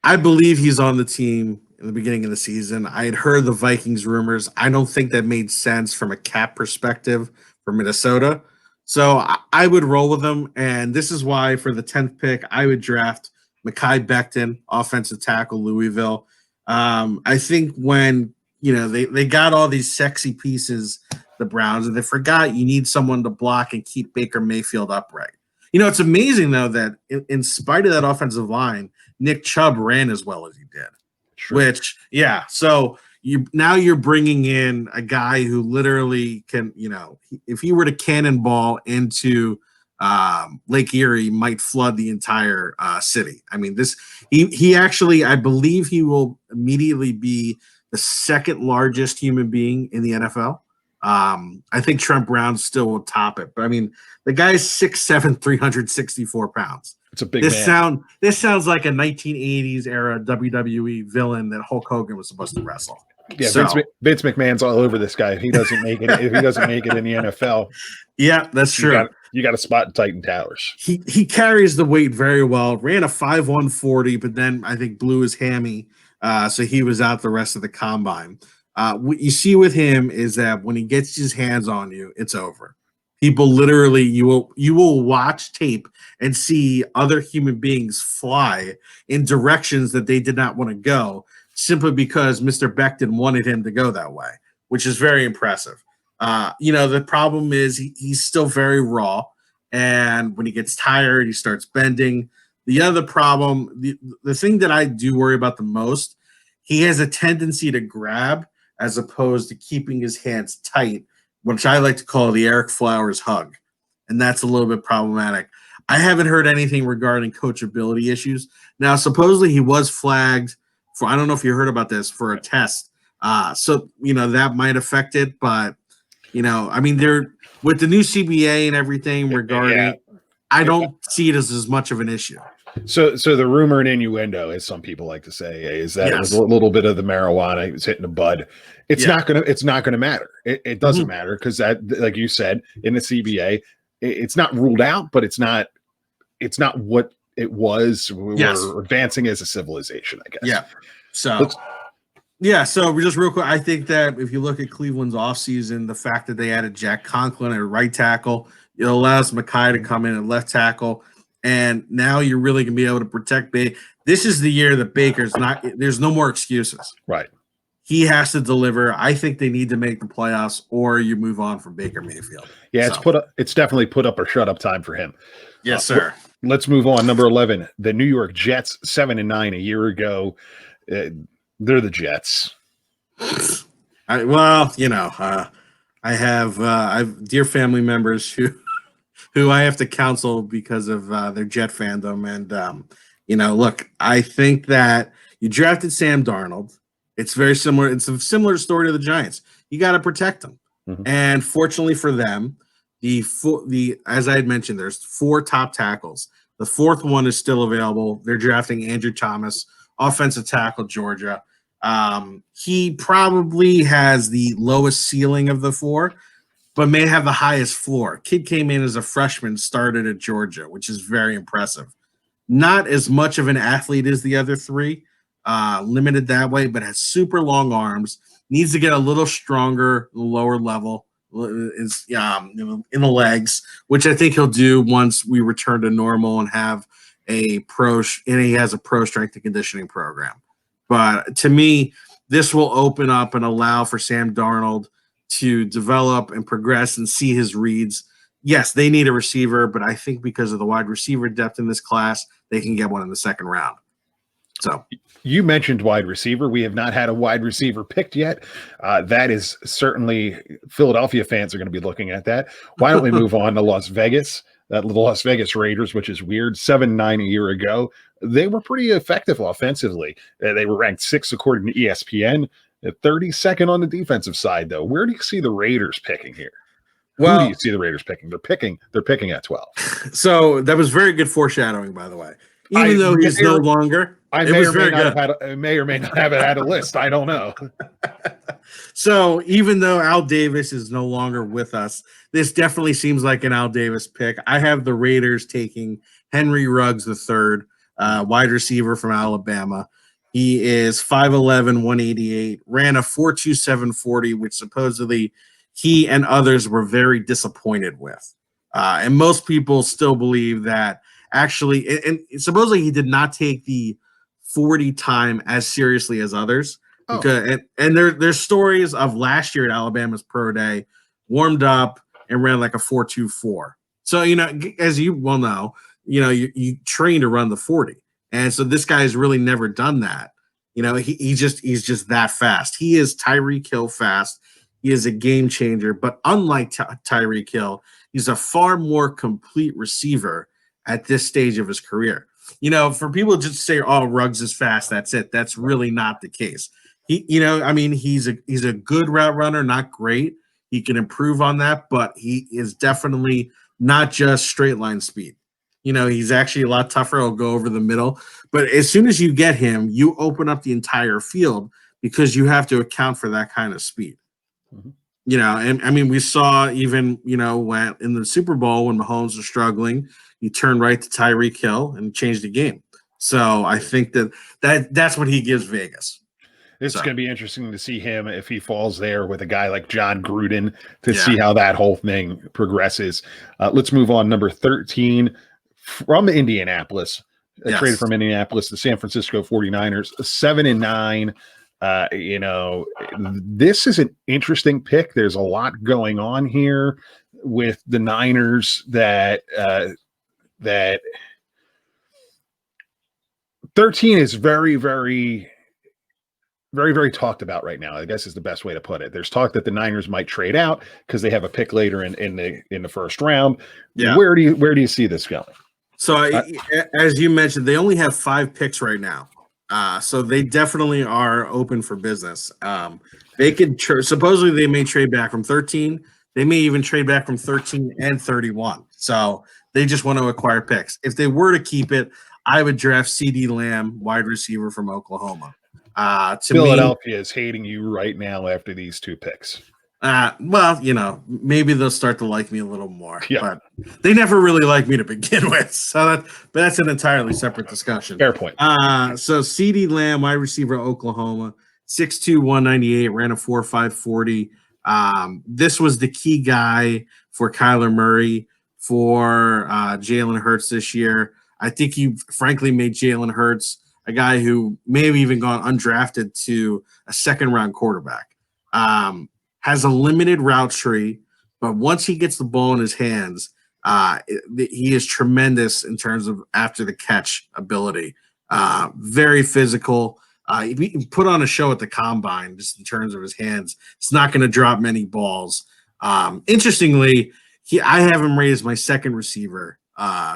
I believe he's on the team in the beginning of the season. I had heard the Vikings rumors. I don't think that made sense from a cap perspective for Minnesota. So I would roll with them. And this is why for the 10th pick, I would draft Mekhi Becton, offensive tackle, Louisville. I think when, they got all these sexy pieces, the Browns, and they forgot you need someone to block and keep Baker Mayfield upright. It's amazing, though, that in spite of that offensive line, Nick Chubb ran as well as he did. Sure. So you're bringing in a guy who literally can, if he were to cannonball into Lake Erie, might flood the entire city. I mean, he actually, I believe he will immediately be the second largest human being in the NFL. I think Trent Brown still will top it, but I mean, the guy's 6'7", 364 pounds. It's a big man. This sounds like a 1980s era WWE villain that Hulk Hogan was supposed to wrestle. Yeah, so, Vince McMahon's all over this guy. If he doesn't make it in the NFL, yeah, that's true. You got a spot in Titan Towers. He carries the weight very well. Ran a 5'1", 40, but then I think blew his hammy, so he was out the rest of the combine. What you see with him is that when he gets his hands on you, it's over. People literally, you will watch tape and see other human beings fly in directions that they did not want to go, simply because Mr. Becton wanted him to go that way, which is very impressive. The problem is he's still very raw, and when he gets tired, he starts bending. The other problem, the thing that I do worry about the most, he has a tendency to grab as opposed to keeping his hands tight, which I like to call the Eric Flowers hug. And that's a little bit problematic. I haven't heard anything regarding coachability issues. Now, supposedly he was flagged for, I don't know if you heard about this, for a test. So, that might affect it. But, I mean, they're with the new CBA and everything regarding, I don't see it as much of an issue. So the rumor and innuendo, as some people like to say, is that it was a little bit of the marijuana. He was hitting the bud. It's not gonna matter. It doesn't matter because that, like you said, in the CBA, it's not ruled out, but it's not what it was. We're advancing as a civilization, I guess. Yeah. So so just real quick, I think that if you look at Cleveland's offseason, the fact that they added Jack Conklin at right tackle, it allows Mekhi to come in at left tackle. And now you're really going to be able to protect Baker. This is the year that Baker's not – there's no more excuses. Right. He has to deliver. I think they need to make the playoffs or you move on from Baker Mayfield. Yeah, it's definitely put up or shut up time for him. Yes, sir. Let's move on. Number 11, the New York Jets, 7-9 a year ago. They're the Jets. I have dear family members who I have to counsel because of their Jet fandom. And, look, I think that you drafted Sam Darnold. It's very similar. It's a similar story to the Giants. You got to protect them. Mm-hmm. And fortunately for them, as I had mentioned, there's 4 top tackles. The 4th one is still available. They're drafting Andrew Thomas, offensive tackle, Georgia. He probably has the lowest ceiling of the 4, but may have the highest floor. Kid came in as a freshman, started at Georgia, which is very impressive. Not as much of an athlete as the other 3, limited that way, but has super long arms, needs to get a little stronger, lower level is in the legs, which I think he'll do once we return to normal and have he has a pro strength and conditioning program. But to me, this will open up and allow for Sam Darnold to develop and progress and see his reads. Yes, they need a receiver, but I think because of the wide receiver depth in this class, they can get one in the 2nd round. So you mentioned wide receiver. We have not had a wide receiver picked yet. That is certainly Philadelphia fans are going to be looking at that. Why don't we move on to Las Vegas? The Las Vegas Raiders, which is weird, 7-9 a year ago. They were pretty effective offensively. They were ranked 6th according to ESPN. 32nd on the defensive side, though. Where do you see the Raiders picking here? Well, who do you see the Raiders picking? They're picking at 12. So that was very good foreshadowing, by the way. Even though he's no longer, I may or may not have it at a list. I don't know. So even though Al Davis is no longer with us, this definitely seems like an Al Davis pick. I have the Raiders taking Henry Ruggs III, wide receiver from Alabama. He is 5'11", 188, ran a 4.27 40, which supposedly he and others were very disappointed with. And most people still believe that actually, and supposedly he did not take the 40 time as seriously as others. Because, and there's stories of last year at Alabama's Pro Day, warmed up and ran like a 4.24. So, as you well know, you train to run the 40. And so this guy has really never done that. He's just that fast. He is Tyreek Hill fast. He is a game changer. But unlike Tyreek Hill, he's a far more complete receiver at this stage of his career. For people just to say, "Oh, Ruggs is fast," that's it. That's really not the case. He's a good route runner, not great. He can improve on that, but he is definitely not just straight line speed. He's actually a lot tougher. He'll go over the middle. But as soon as you get him, you open up the entire field because you have to account for that kind of speed. Mm-hmm. We saw even, when in the Super Bowl when Mahomes was struggling, he turned right to Tyreek Hill and changed the game. So I think that's what he gives Vegas. It's going to be interesting to see him if he falls there with a guy like John Gruden to see how that whole thing progresses. Let's move on. Number 13 from Indianapolis, traded from Indianapolis, the San Francisco 49ers, 7-9. This is an interesting pick. There's a lot going on here with the Niners that 13 is very, very very, very talked about right now, I guess is the best way to put it. There's talk that the Niners might trade out because they have a pick later in the first round. Yeah. Where do you see this going? So as you mentioned, they only have 5 picks right now. So they definitely are open for business. They could supposedly they may trade back from 13. They may even trade back from 13 and 31. So they just want to acquire picks. If they were to keep it, I would draft CeeDee Lamb, wide receiver from Oklahoma. Philadelphia is hating you right now after these 2 picks. Well, maybe they'll start to like me a little more, yeah. But they never really liked me to begin with. So that's an entirely separate discussion. Fair point. So CeeDee Lamb, wide receiver, Oklahoma, 6'2", 198, ran a 4.5 40. This was the key guy for Kyler Murray, for Jalen Hurts this year. I think he frankly made Jalen Hurts a guy who may have even gone undrafted to a second-round quarterback. Has a limited route tree, but once he gets the ball in his hands, he is tremendous in terms of after the catch ability. Very physical. If he can put on a show at the combine, just in terms of his hands, it's not going to drop many balls. Interestingly, I have him rated as my second receiver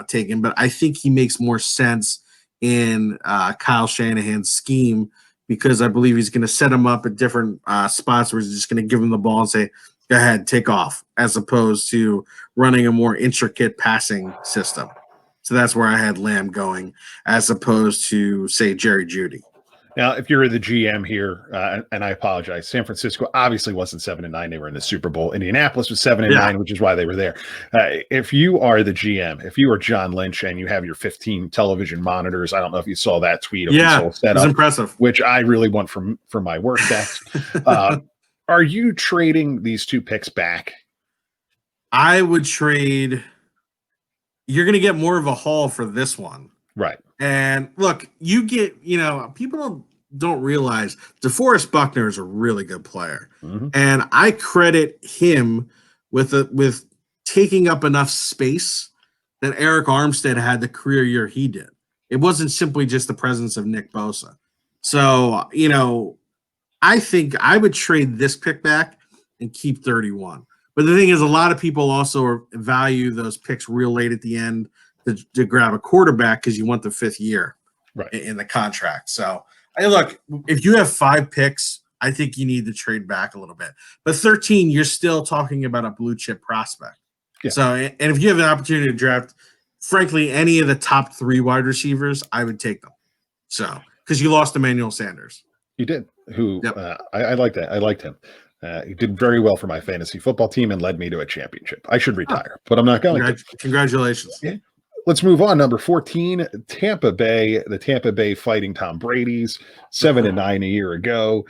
taken, but I think he makes more sense in Kyle Shanahan's scheme, because I believe he's going to set him up at different spots where he's just going to give him the ball and say, go ahead, take off, as opposed to running a more intricate passing system. So that's where I had Lamb going, as opposed to, say, Jerry Jeudy. Now, if you're the GM here, and I apologize, San Francisco obviously wasn't 7-9; they were in the Super Bowl. Indianapolis was 7-9, which is why they were there. If you are the GM, if you are John Lynch and you have your 15 television monitors, I don't know if you saw that tweet of this whole setup, it was impressive, which I really want from my work desk. Are you trading these 2 picks back? I would trade. You're going to get more of a haul for this one. Right. And look, you get, people don't realize DeForest Buckner is a really good player. Mm-hmm. And I credit him with taking up enough space that Eric Armstead had the career year he did. It wasn't simply just the presence of Nick Bosa. So, I think I would trade this pick back and keep 31. But the thing is, a lot of people also value those picks real late at the end to grab a quarterback because you want the 5th year in the contract. So, look, if you have 5 picks, I think you need to trade back a little bit. But 13, you're still talking about a blue chip prospect. Yeah. So, and if you have an opportunity to draft, frankly, any of the top 3 wide receivers, I would take them. So, because you lost Emmanuel Sanders. You did. I like that. I liked him. He did very well for my fantasy football team and led me to a championship. I should retire, but I'm not going to. Congratulations. Yeah. Let's move on. Number 14, Tampa Bay. The Tampa Bay Fighting Tom Brady's 7-9 a year ago.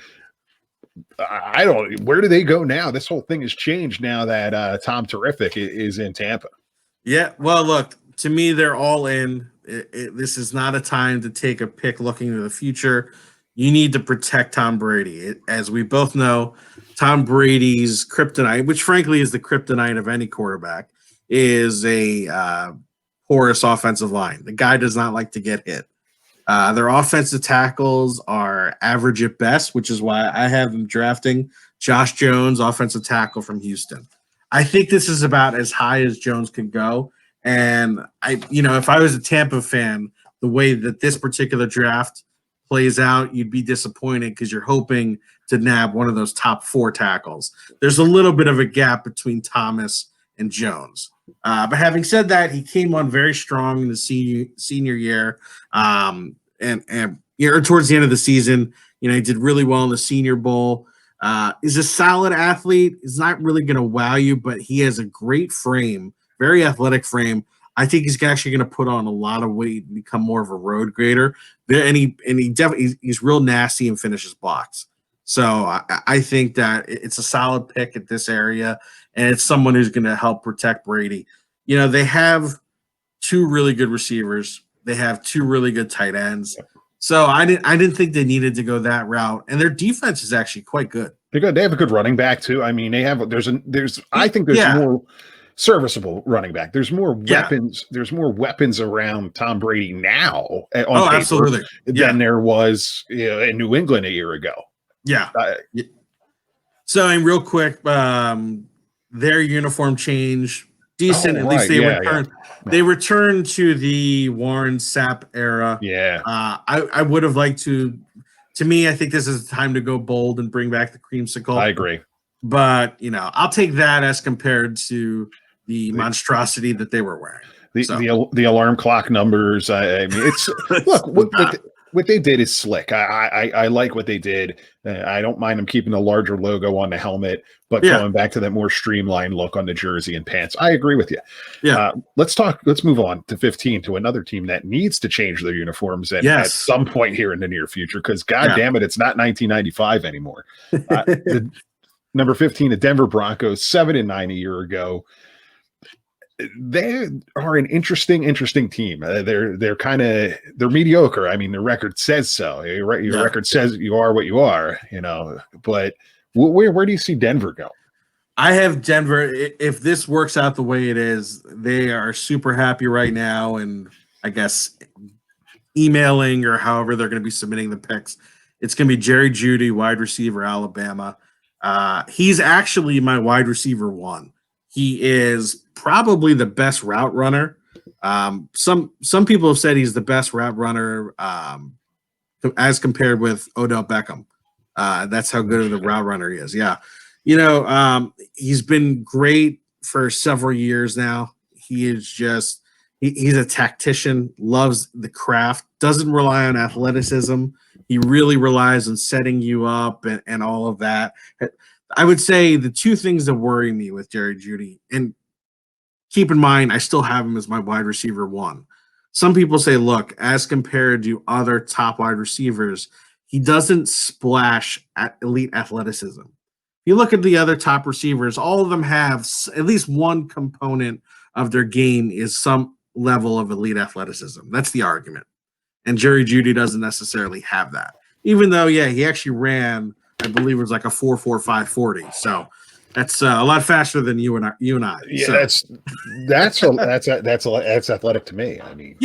I don't. Where do they go now? This whole thing has changed now that Tom Terrific is in Tampa. Yeah. Well, look, to me, they're all in. This is not a time to take a pick looking to the future. You need to protect Tom Brady. As we both know, Tom Brady's kryptonite, which frankly is the kryptonite of any quarterback, is a porous offensive line. The guy does not like to get hit. Their offensive tackles are average at best, which is why I have them drafting Josh Jones, offensive tackle from Houston. I think this is about as high as Jones can go. And if I was a Tampa fan, the way that this particular draft plays out, you'd be disappointed because you're hoping to nab one of those top 4 tackles. There's a little bit of a gap between Thomas and Jones. But having said that, he came on very strong in the senior year, and towards the end of the season. He did really well in the Senior Bowl. He's a solid athlete. He's not really going to wow you, but he has a great frame, very athletic frame. I think he's actually going to put on a lot of weight and become more of a road grader. And he definitely he's real nasty and finishes blocks. So I think that it's a solid pick at this area, and it's someone who's going to help protect Brady. They have 2 really good receivers. They have 2 really good tight ends. So I didn't think they needed to go that route, and their defense is actually quite good. They're good. They have a good running back too. I mean, I think there's more serviceable running back. There's more weapons. There's more weapons around Tom Brady now on paper absolutely than there was in New England a year ago. Yeah. So, and real quick, their uniform change decent. Oh, At least right. they Yeah, returned. yeah. They returned to the Warren Sapp era. Yeah, I would have liked to. To me, I think this is the time to go bold and bring back the creamsicle. I agree. But I'll take that as compared to the monstrosity that they were wearing. The alarm clock numbers. I mean, it's look what they did is slick. I like what they did. I don't mind them keeping the larger logo on the helmet, but going back to that more streamlined look on the jersey and pants. I agree with you. Yeah. Let's move on to 15 to another team that needs to change their uniforms at some point here in the near future. Because damn it, it's not 1995 anymore. The number 15, the Denver Broncos, 7-9 a year ago. They are an interesting team. They're mediocre. I mean, the record says so. Your record says you are what you are, but where do you see Denver go? I have Denver. If this works out the way it is, they are super happy right now. And I guess emailing or however they're going to be submitting the picks, it's going to be Jerry Jeudy, wide receiver, Alabama. He's actually my wide receiver one. He is probably the best route runner. Some people have said he's the best route runner as compared with Odell Beckham. That's how good of the route runner he is. Yeah. He's been great for several years now. He is just he's a tactician, loves the craft, doesn't rely on athleticism. He really relies on setting you up and all of that. I would say the two things that worry me with Jerry Jeudy, and keep in mind, I still have him as my wide receiver one. Some people say, look, as compared to other top wide receivers, he doesn't splash at elite athleticism. If you look at the other top receivers, all of them have at least one component of their game is some level of elite athleticism. That's the argument. And Jerry Jeudy doesn't necessarily have that. Even though, he actually ran, I believe it was like a 4.45 40. So that's a lot faster than you and I. Yeah, so. that's athletic to me. I mean,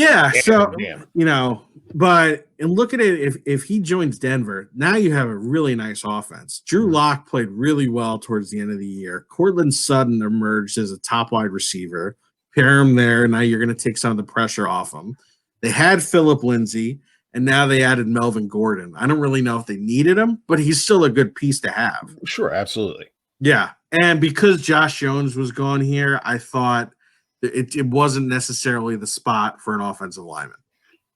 but and look at it. If he joins Denver, now you have a really nice offense. Drew Lock played really well towards the end of the year. Cortland Sutton emerged as a top wide receiver. Pair him there. Now you're going to take some of the pressure off him. They had Phillip Lindsay, and now they added Melvin Gordon. I don't really know if they needed him, but he's still a good piece to have. Sure, absolutely. Yeah, and because Josh Jones was gone here, I thought it wasn't necessarily the spot for an offensive lineman.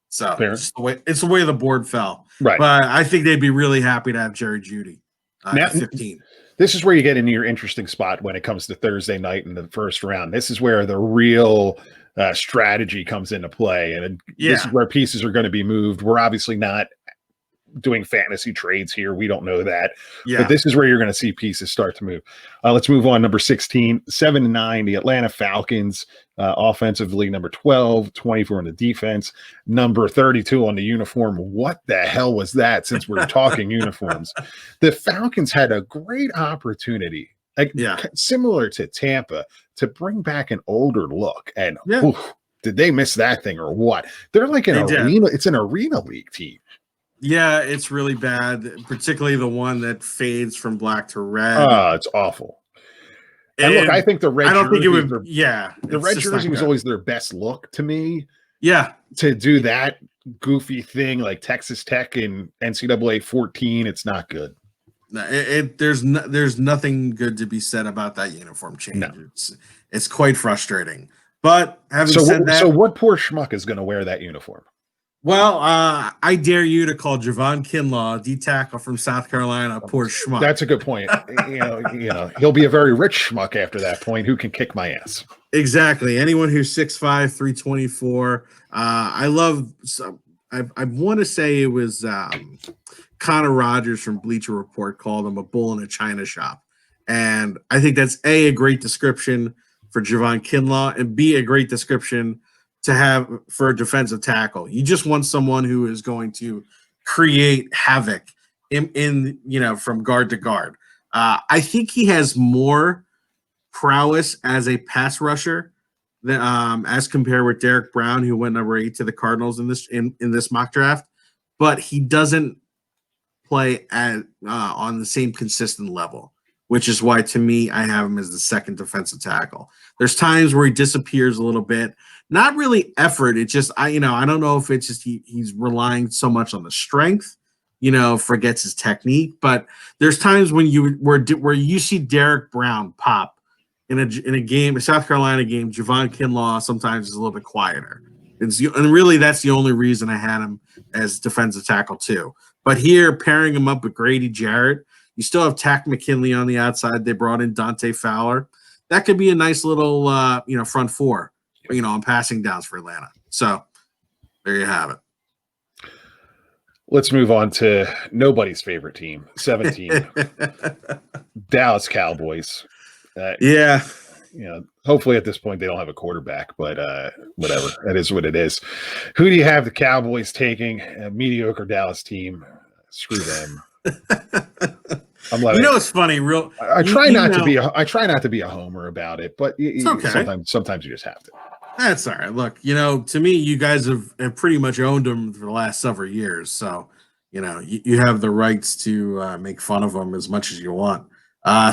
So it's the way the board fell. Right. But I think they'd be really happy to have Jerry Jeudy at 15. This is where you get into your interesting spot when it comes to Thursday night in the first round. This is where the real strategy comes into play. And this is where pieces are going to be moved. We're obviously not doing fantasy trades here. We don't know that. Yeah. But this is where you're going to see pieces start to move. Let's move on. Number 16, 7-9, the Atlanta Falcons, offensively, number 12, 24 on the defense, number 32 on the uniform. What the hell was that, since we're talking uniforms? The Falcons had a great opportunity, similar to Tampa, to bring back an older look. And did they miss that thing or what? They're like an arena. It's an arena league team. Yeah, it's really bad, particularly the one that fades from black to red. Oh, it's awful. And look, I think the red. I don't think it would. The red jersey was always their best look to me. Yeah, to do that goofy thing like Texas Tech in NCAA 14, it's not good. No, there's nothing good to be said about that uniform change. No. It's quite frustrating. But having said that, so what poor schmuck is going to wear that uniform? Well, I dare you to call Javon Kinlaw, D-tackle from South Carolina, a poor schmuck. That's a good point. He'll be a very rich schmuck after that point who can kick my ass. Exactly. Anyone who's 6'5", 324. I want to say it was Connor Rogers from Bleacher Report called him a bull in a china shop. And I think that's A, a great description for Javon Kinlaw, and B, a great description to have for a defensive tackle. You just want someone who is going to create havoc in from guard to guard. I think he has more prowess as a pass rusher than as compared with Derek Brown, who went number 8 to the Cardinals in this mock draft. But he doesn't play at on the same consistent level, which is why to me I have him as the second defensive tackle. There's times where he disappears a little bit, not really effort. It's just I don't know if it's just he's relying so much on the strength, forgets his technique. But there's times when where you see Derek Brown pop in a game, a South Carolina game. Javon Kinlaw sometimes is a little bit quieter. And really, that's the only reason I had him as defensive tackle too. But here, pairing him up with Grady Jarrett, you still have Tack McKinley on the outside. They brought in Dante Fowler. That could be a nice little, front four, on passing downs for Atlanta. So there you have it. Let's move on to nobody's favorite team, 17, Dallas Cowboys. Yeah. Hopefully at this point they don't have a quarterback, but whatever. That is what it is. Who do you have the Cowboys taking? A mediocre Dallas team. Screw them. I'm letting. It's funny. I try not to be a homer about it, but okay. sometimes you just have to. That's all right. Look, to me, you guys have pretty much owned them for the last several years, so you have the rights to make fun of them as much as you want.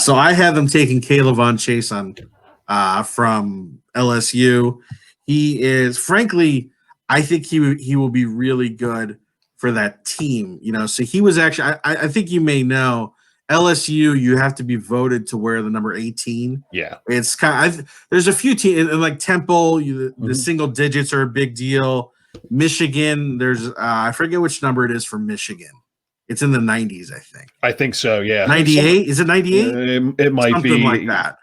So I have them taking Caleb Von Chase from LSU. He is, frankly, I think he will be really good for that team. So he was actually, I think you may know, LSU, you have to be voted to wear the number 18. Yeah. It's kind of, there's a few teams, like Temple, the single digits are a big deal. Michigan, there's, I forget which number it is for Michigan. It's in the 90s, I think. I think so, yeah. 98? Is it 98? It might Something be. like that.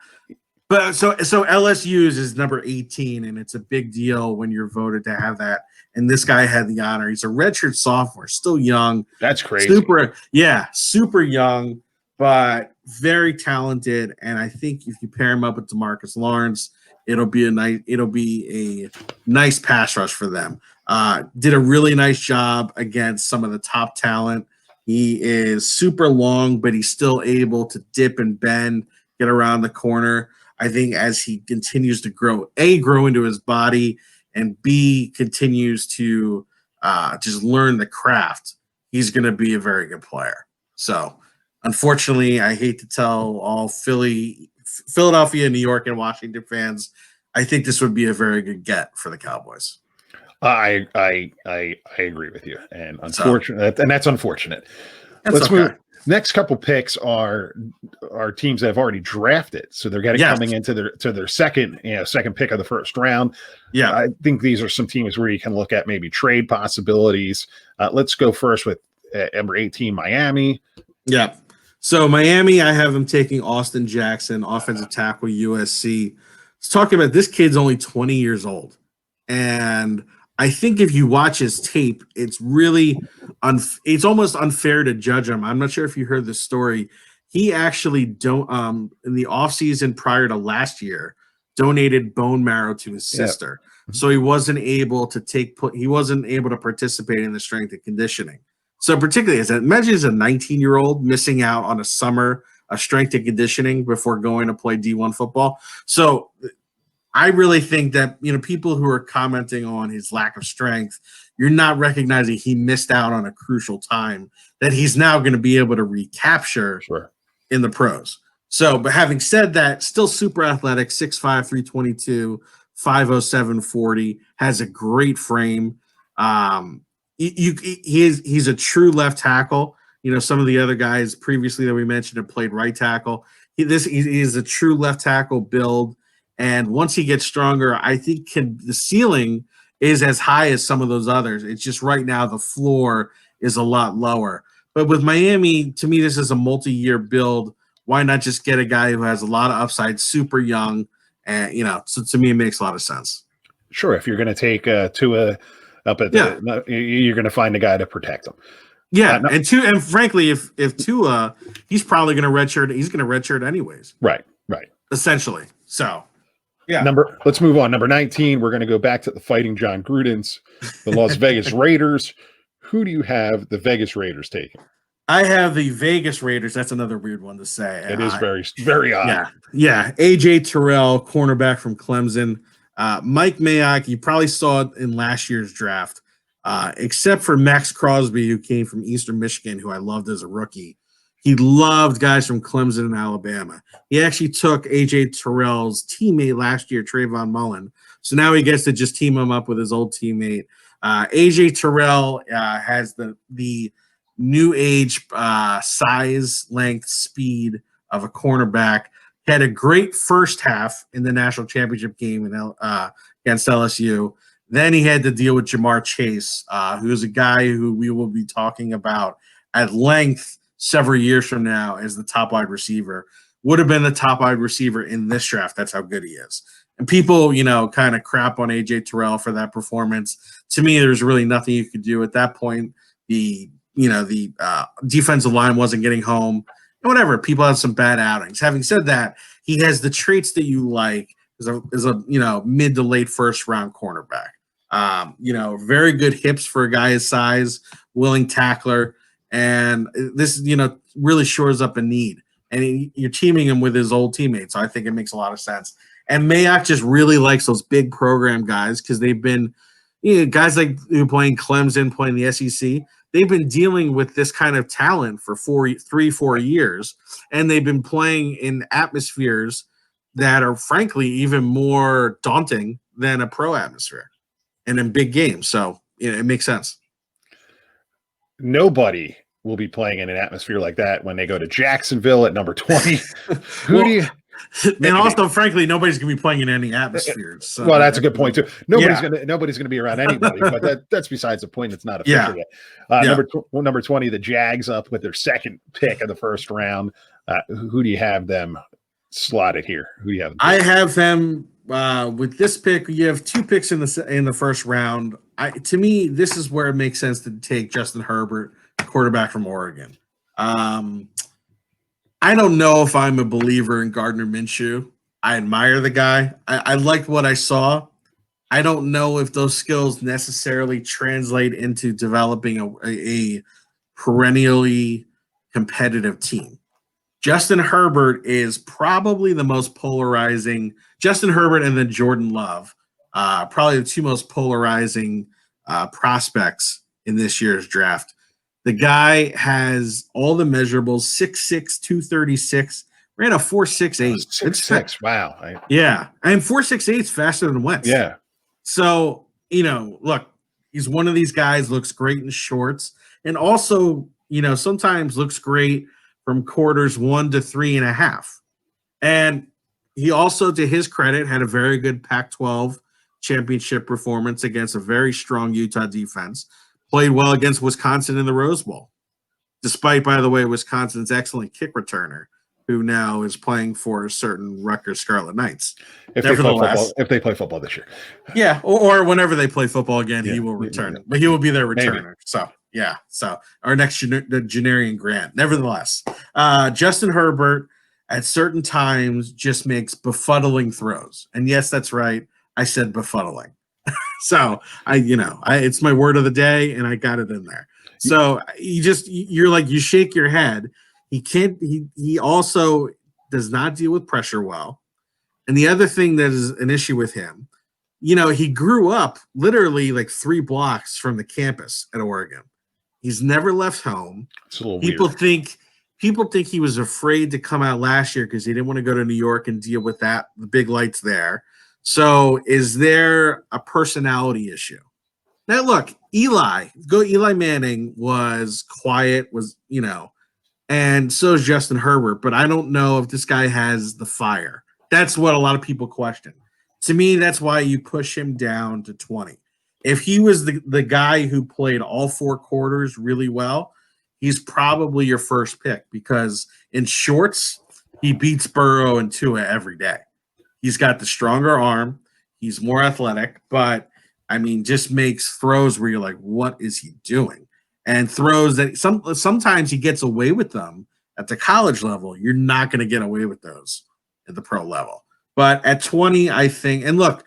But so LSU's is number 18, and it's a big deal when you're voted to have that. And this guy had the honor. He's a redshirt sophomore, still young. That's crazy. Super young, but very talented. And I think if you pair him up with DeMarcus Lawrence, it'll be a nice pass rush for them. Did a really nice job against some of the top talent. He is super long, but he's still able to dip and bend, get around the corner. I think as he continues to grow into his body, and B, continues to just learn the craft, he's going to be a very good player. So, unfortunately, I hate to tell all Philadelphia, New York, and Washington fans, I think this would be a very good get for the Cowboys. I agree with you, and that's unfortunate. Let's move. Next couple picks are teams that have already drafted, so they're coming into their second pick of the first round. Yeah, I think these are some teams where you can look at maybe trade possibilities. Let's go first with number 18, Miami. Yeah, so Miami, I have them taking Austin Jackson, offensive tackle, USC. Let's talk about this kid's only 20 years old, and I think if you watch his tape, it's really it's almost unfair to judge him. I'm not sure if you heard the story. He actually in the offseason prior to last year donated bone marrow to his sister. Yeah. So he wasn't able to participate in the strength and conditioning. So particularly imagine as a 19-year-old missing out on a summer of strength and conditioning before going to play D1 football. So I really think that, people who are commenting on his lack of strength, you're not recognizing he missed out on a crucial time that he's now going to be able to recapture in the pros. So, but having said that, still super athletic, 6'5", 322, 5'07", 40, has a great frame. He's a true left tackle. Some of the other guys previously that we mentioned have played right tackle. He is a true left tackle build. And once he gets stronger, I think the ceiling is as high as some of those others. It's just right now the floor is a lot lower. But with Miami, to me, this is a multi-year build. Why not just get a guy who has a lot of upside, super young, and so to me, it makes a lot of sense. Sure, if you're going to take Tua up at you're going to find a guy to protect him. Yeah, and frankly, if Tua, he's probably going to redshirt. He's going to redshirt anyways. Right. Essentially, so. Yeah. Let's move on. Number 19, we're going to go back to the Fighting John Grudens, the Las Vegas Raiders. Who do you have the Vegas Raiders taking? I have the Vegas Raiders. That's another weird one to say. It is very, very odd. Yeah. AJ Terrell, cornerback from Clemson. Mike Mayock, you probably saw it in last year's draft. except for Max Crosby, who came from Eastern Michigan, who I loved as a rookie. He loved guys from Clemson and Alabama. He actually took A.J. Terrell's teammate last year, Trayvon Mullen. So now he gets to just team him up with his old teammate. A.J. Terrell has the new age size, length, speed of a cornerback. He had a great first half in the national championship game against LSU. Then he had to deal with Jamar Chase, who is a guy who we will be talking about at length several years from now as the top wide receiver. Would have been the top wide receiver in this draft. That's how good he is. And people, kind of crap on A.J. Terrell for that performance. To me, there's really nothing you could do at that point. The defensive line wasn't getting home. And whatever, people have some bad outings. Having said that, he has the traits that you like as a mid to late first round cornerback. Very good hips for a guy his size, willing tackler, and this really shores up a need. And you're teaming him with his old teammates, so I think it makes a lot of sense. And Mayock just really likes those big program guys because they've been guys like who playing Clemson, playing the SEC. They've been dealing with this kind of talent for 4 years, and they've been playing in atmospheres that are frankly even more daunting than a pro atmosphere and in big games. So it makes sense. Nobody will be playing in an atmosphere like that when they go to Jacksonville at number 20. And also, frankly, nobody's going to be playing in any atmospheres. So well, that's a good point too. Nobody's going to be around anybody, but that's besides the point. It's not official yet. Number 20, the Jags up with their second pick of the first round. Who do you have them slotted here? Who do you have? I have them with this pick. You have 2 picks in the first round. To me, this is where it makes sense to take Justin Herbert, quarterback from Oregon. I don't know if I'm a believer in Gardner Minshew. I admire the guy. I liked what I saw. I don't know if those skills necessarily translate into developing a perennially competitive team. Justin Herbert is probably the most polarizing. Justin Herbert and then Jordan Love, probably the 2 most polarizing prospects in this year's draft. The guy has all the measurables, 6'6", 236, ran a 4.68. 6'6", wow. Yeah, and 4.68 is faster than Wentz. Yeah. So, look, he's one of these guys, looks great in shorts, and also, sometimes looks great from quarters 1 to 3.5. And he also, to his credit, had a very good Pac-12 championship performance against a very strong Utah defense. Played well against Wisconsin in the Rose Bowl, despite, by the way, Wisconsin's excellent kick returner, who now is playing for a certain Rutgers Scarlet Knights. If they play football this year. Yeah, or whenever they play football again, he will return. Yeah. But he will be their returner. Maybe. So our next Janarian Grant. Nevertheless, Justin Herbert at certain times just makes befuddling throws. And yes, that's right. I said befuddling. So it's my word of the day, and I got it in there. So you shake your head. He also does not deal with pressure well. And the other thing that is an issue with him, he grew up literally like 3 blocks from the campus at Oregon. He's never left home. It's a little weird. People think he was afraid to come out last year because he didn't want to go to New York and deal with the big lights there. So is there a personality issue? Now, look, Eli Manning was quiet, and so is Justin Herbert, but I don't know if this guy has the fire. That's what a lot of people question. To me, that's why you push him down to 20. If he was the guy who played all 4 quarters really well, he's probably your first pick because in shorts, he beats Burrow and Tua every day. He's got the stronger arm. He's more athletic, but just makes throws where you're like, what is he doing? And throws that sometimes he gets away with them at the college level. You're not going to get away with those at the pro level. But at 20, I think, and look,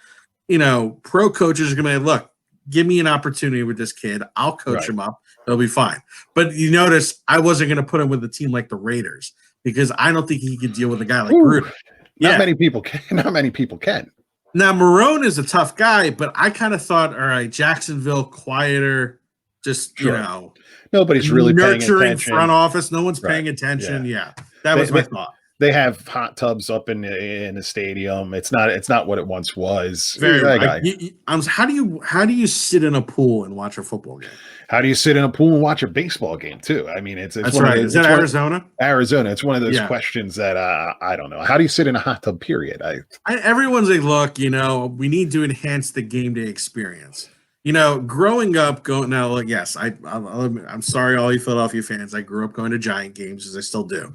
pro coaches are going to look, give me an opportunity with this kid. I'll coach him up. It'll be fine. But you notice I wasn't going to put him with a team like the Raiders because I don't think he could deal with a guy like Gruden. Not many people can. Now, Marone is a tough guy, but I kind of thought, all right, Jacksonville, quieter, just, Sure. Nobody's really paying nurturing attention. front office. No one's Right. paying attention. Yeah. Yeah, that was my thought. They have hot tubs up in the stadium. It's not what it once was. Very. Yeah, How do you sit in a pool and watch a football game? how do you sit in a pool and watch a baseball game too? I mean, it's That's right. Is that Arizona? Arizona. It's one of those questions that I don't know. How do you sit in a hot tub? Period. Everyone's like, look, we need to enhance the game day experience. Growing up, yes, I'm sorry, all you Philadelphia fans. I grew up going to Giant games, as I still do.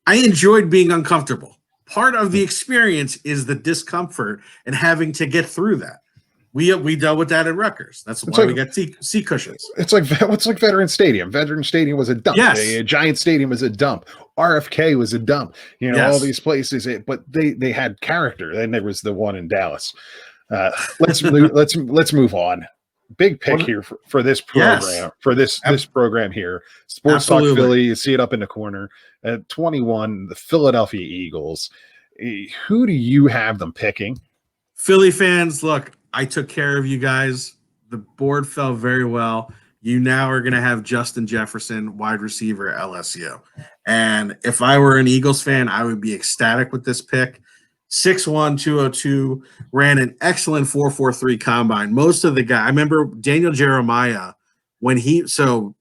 I enjoyed being uncomfortable. Part of the experience is the discomfort and having to get through that. We dealt with that at Rutgers. That's why we got seat cushions. It's like Veteran Stadium. Veteran Stadium was a dump. Yes. Giant Stadium was a dump. RFK was a dump. All these places, but they had character. Then there was the one in Dallas. Let's move on. Big pick here for this program. Yes. For this program here, Sports Talk Philly. You see it up in the corner at 21. The Philadelphia Eagles. Who do you have them picking? Philly fans, look, I took care of you guys. The board fell very well. You now are going to have Justin Jefferson, wide receiver, LSU. And if I were an Eagles fan, I would be ecstatic with this pick. 6'1", 202, ran an excellent 4.43 combine. Most of the guy, I remember Daniel Jeremiah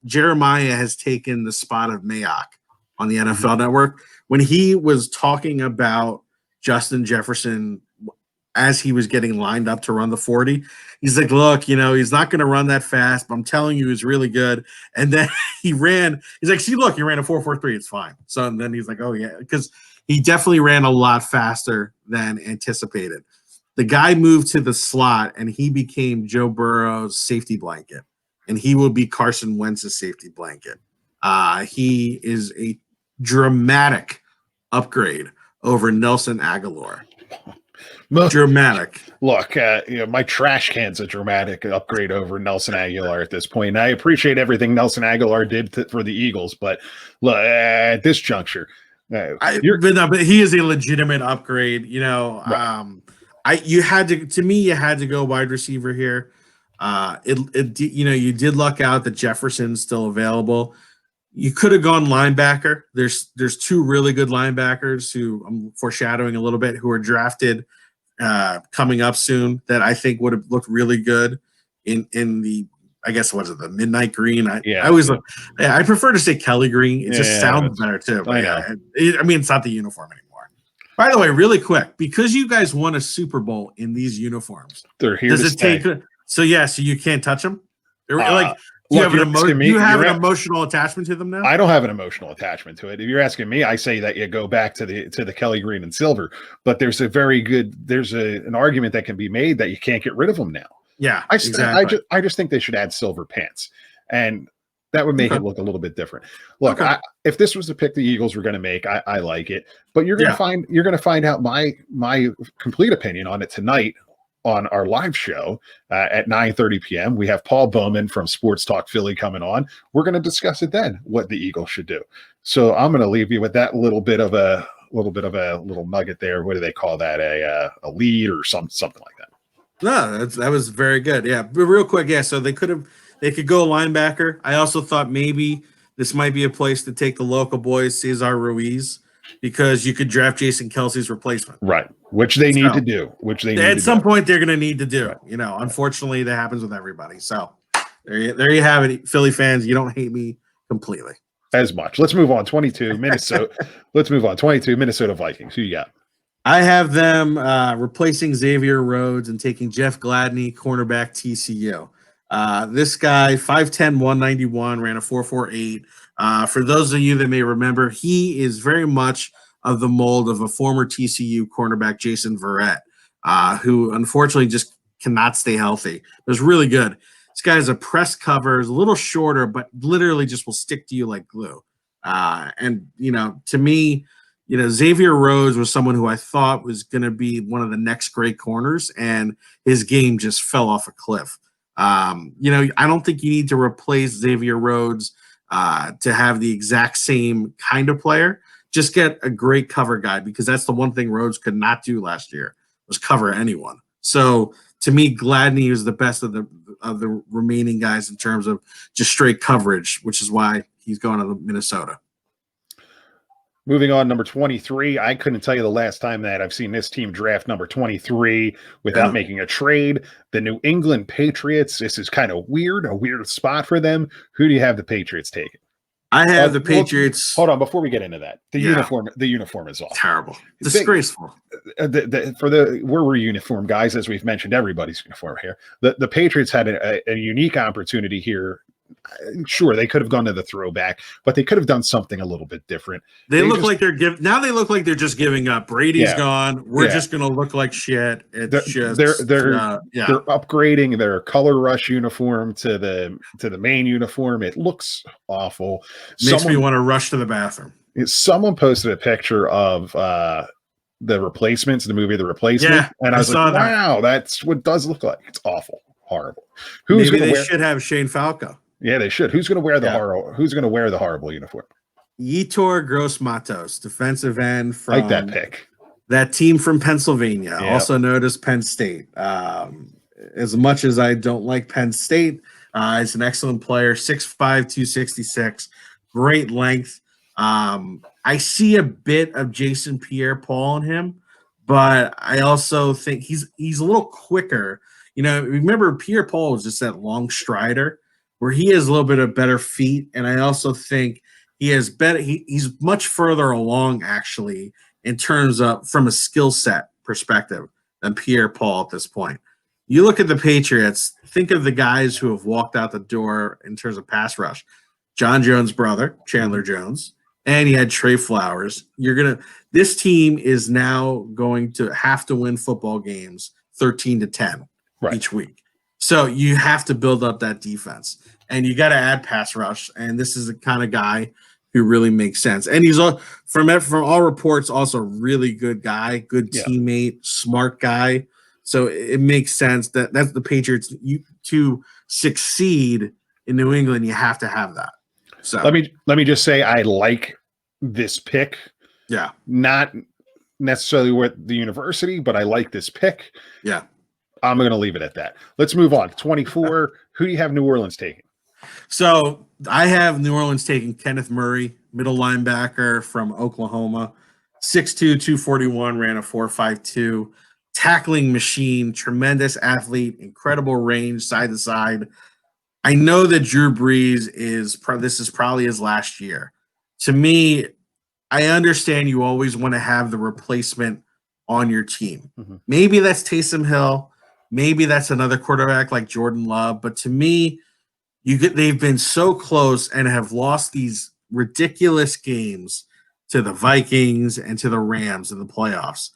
Jeremiah has taken the spot of Mayock on the NFL Network. When he was talking about Justin Jefferson as he was getting lined up to run the 40, he's like, look, he's not going to run that fast, but I'm telling you, he's really good. And then he's like, see, look, he ran a 4.43. It's fine. So and then he's like, oh, yeah, because he definitely ran a lot faster than anticipated. The guy moved to the slot, and he became Joe Burrow's safety blanket, and he will be Carson Wentz's safety blanket. He is a dramatic upgrade over Nelson Aguilar. Dramatic. Look, my trash can's a dramatic upgrade over Nelson Aguilar at this point. And I appreciate everything Nelson Aguilar did for the Eagles, but look, at this juncture, but he is a legitimate upgrade. Right. You had to go wide receiver here. You did luck out that Jefferson's still available. You could have gone linebacker. There's two really good linebackers who I'm foreshadowing a little bit who are drafted coming up soon that I think would have looked really good in the, I guess, was it the midnight green? I prefer to say Kelly green. It just sounds better too. But it's not the uniform anymore. By the way, really quick, because you guys won a Super Bowl in these uniforms, they're here to stay. So you can't touch them. You have an emotional attachment to them now? I don't have an emotional attachment to it. If you're asking me, I say that you go back to the Kelly green and silver. But there's an argument that can be made that you can't get rid of them now. Yeah, I just think they should add silver pants, and that would make it look a little bit different. Look, if this was the pick the Eagles were going to make, I like it. But you're going to find out my complete opinion on it tonight on our live show at 9:30 p.m. We have Paul Bowman from Sports Talk Philly coming on. We're going to discuss it then, what the Eagles should do. So I'm going to leave you with that little bit of a little nugget there. What do they call that? A lead or something like that. No, that was very good. Yeah, but real quick, so they could go linebacker. I also thought maybe this might be a place to take the local boys, Cesar Ruiz, because you could draft Jason Kelsey's replacement. Right, which they need to do. At some point they're going to need to do. Right. Unfortunately, that happens with everybody. So there you have it, Philly fans. You don't hate me completely as much. Let's move on. 22 Minnesota. Let's move on. 22 Minnesota Vikings. Who you got? I have them replacing Xavier Rhodes and taking Jeff Gladney, cornerback, TCU. This guy, 5'10", 191, ran a 4.48. For those of you that may remember, he is very much of the mold of a former TCU cornerback, Jason Verrett, who unfortunately just cannot stay healthy. It was really good. This guy is a press cover, is a little shorter, but literally just will stick to you like glue. And to me, Xavier Rhodes was someone who I thought was going to be one of the next great corners, and his game just fell off a cliff. I don't think you need to replace Xavier Rhodes to have the exact same kind of player. Just get a great cover guy, because that's the one thing Rhodes could not do last year, was cover anyone. So to me, Gladney is the best of the remaining guys in terms of just straight coverage, which is why he's going to Minnesota. Moving on, number 23. I couldn't tell you the last time that I've seen this team draft number 23 without making a trade. The New England Patriots. This is kind of weird, a weird spot for them. Who do you have the Patriots taking? I have the Patriots. Hold on, before we get into that, the uniform is off. Terrible, disgraceful. We're uniform guys, as we've mentioned. Everybody's uniform here. The Patriots had a unique opportunity here. Sure, they could have gone to the throwback, but they could have done something a little bit different. They look like they're just giving up. Brady's gone. We're just going to look like shit. They're upgrading their color rush uniform to the main uniform. It looks awful. Makes me want to rush to the bathroom. Someone posted a picture of the Replacements, the movie The Replacement, and I was like, wow, that's what it does look like. It's awful, horrible. Maybe they should have Shane Falco. Yeah, they should. Who's going to wear the horrible uniform? Yetur Gross-Matos, defensive end from I like that pick. That team from Pennsylvania, also known as Penn State. As much as I don't like Penn State, he's an excellent player. 6'5", 266, great length. I see a bit of Jason Pierre-Paul in him, but I also think he's a little quicker. You know, remember Pierre-Paul was just that long strider, where he has a little bit of better feet, and I also think he has better. He's much further along, actually, in terms of from a skill set perspective than Pierre-Paul at this point. You look at the Patriots. Think of the guys who have walked out the door in terms of pass rush. John Jones' brother, Chandler Jones, and you had Trey Flowers. This team is now going to have to win football games 13-10 each week. So you have to build up that defense, and you got to add pass rush. And this is the kind of guy who really makes sense. And he's from all reports also a really good guy, good teammate, smart guy. So it makes sense that's the Patriots. To succeed in New England, you have to have that. So let me just say I like this pick. Yeah, not necessarily with the university, but I like this pick. Yeah. I'm going to leave it at that. Let's move on. 24. Who do you have New Orleans taking? So I have New Orleans taking Kenneth Murray, middle linebacker from Oklahoma, 6'2", 241, ran a 4.52, tackling machine, tremendous athlete, incredible range, side to side. I know that Drew Brees this is probably his last year. To me, I understand you always want to have the replacement on your team. Mm-hmm. Maybe that's Taysom Hill. Maybe that's another quarterback like Jordan Love. But to me, they've been so close and have lost these ridiculous games to the Vikings and to the Rams in the playoffs.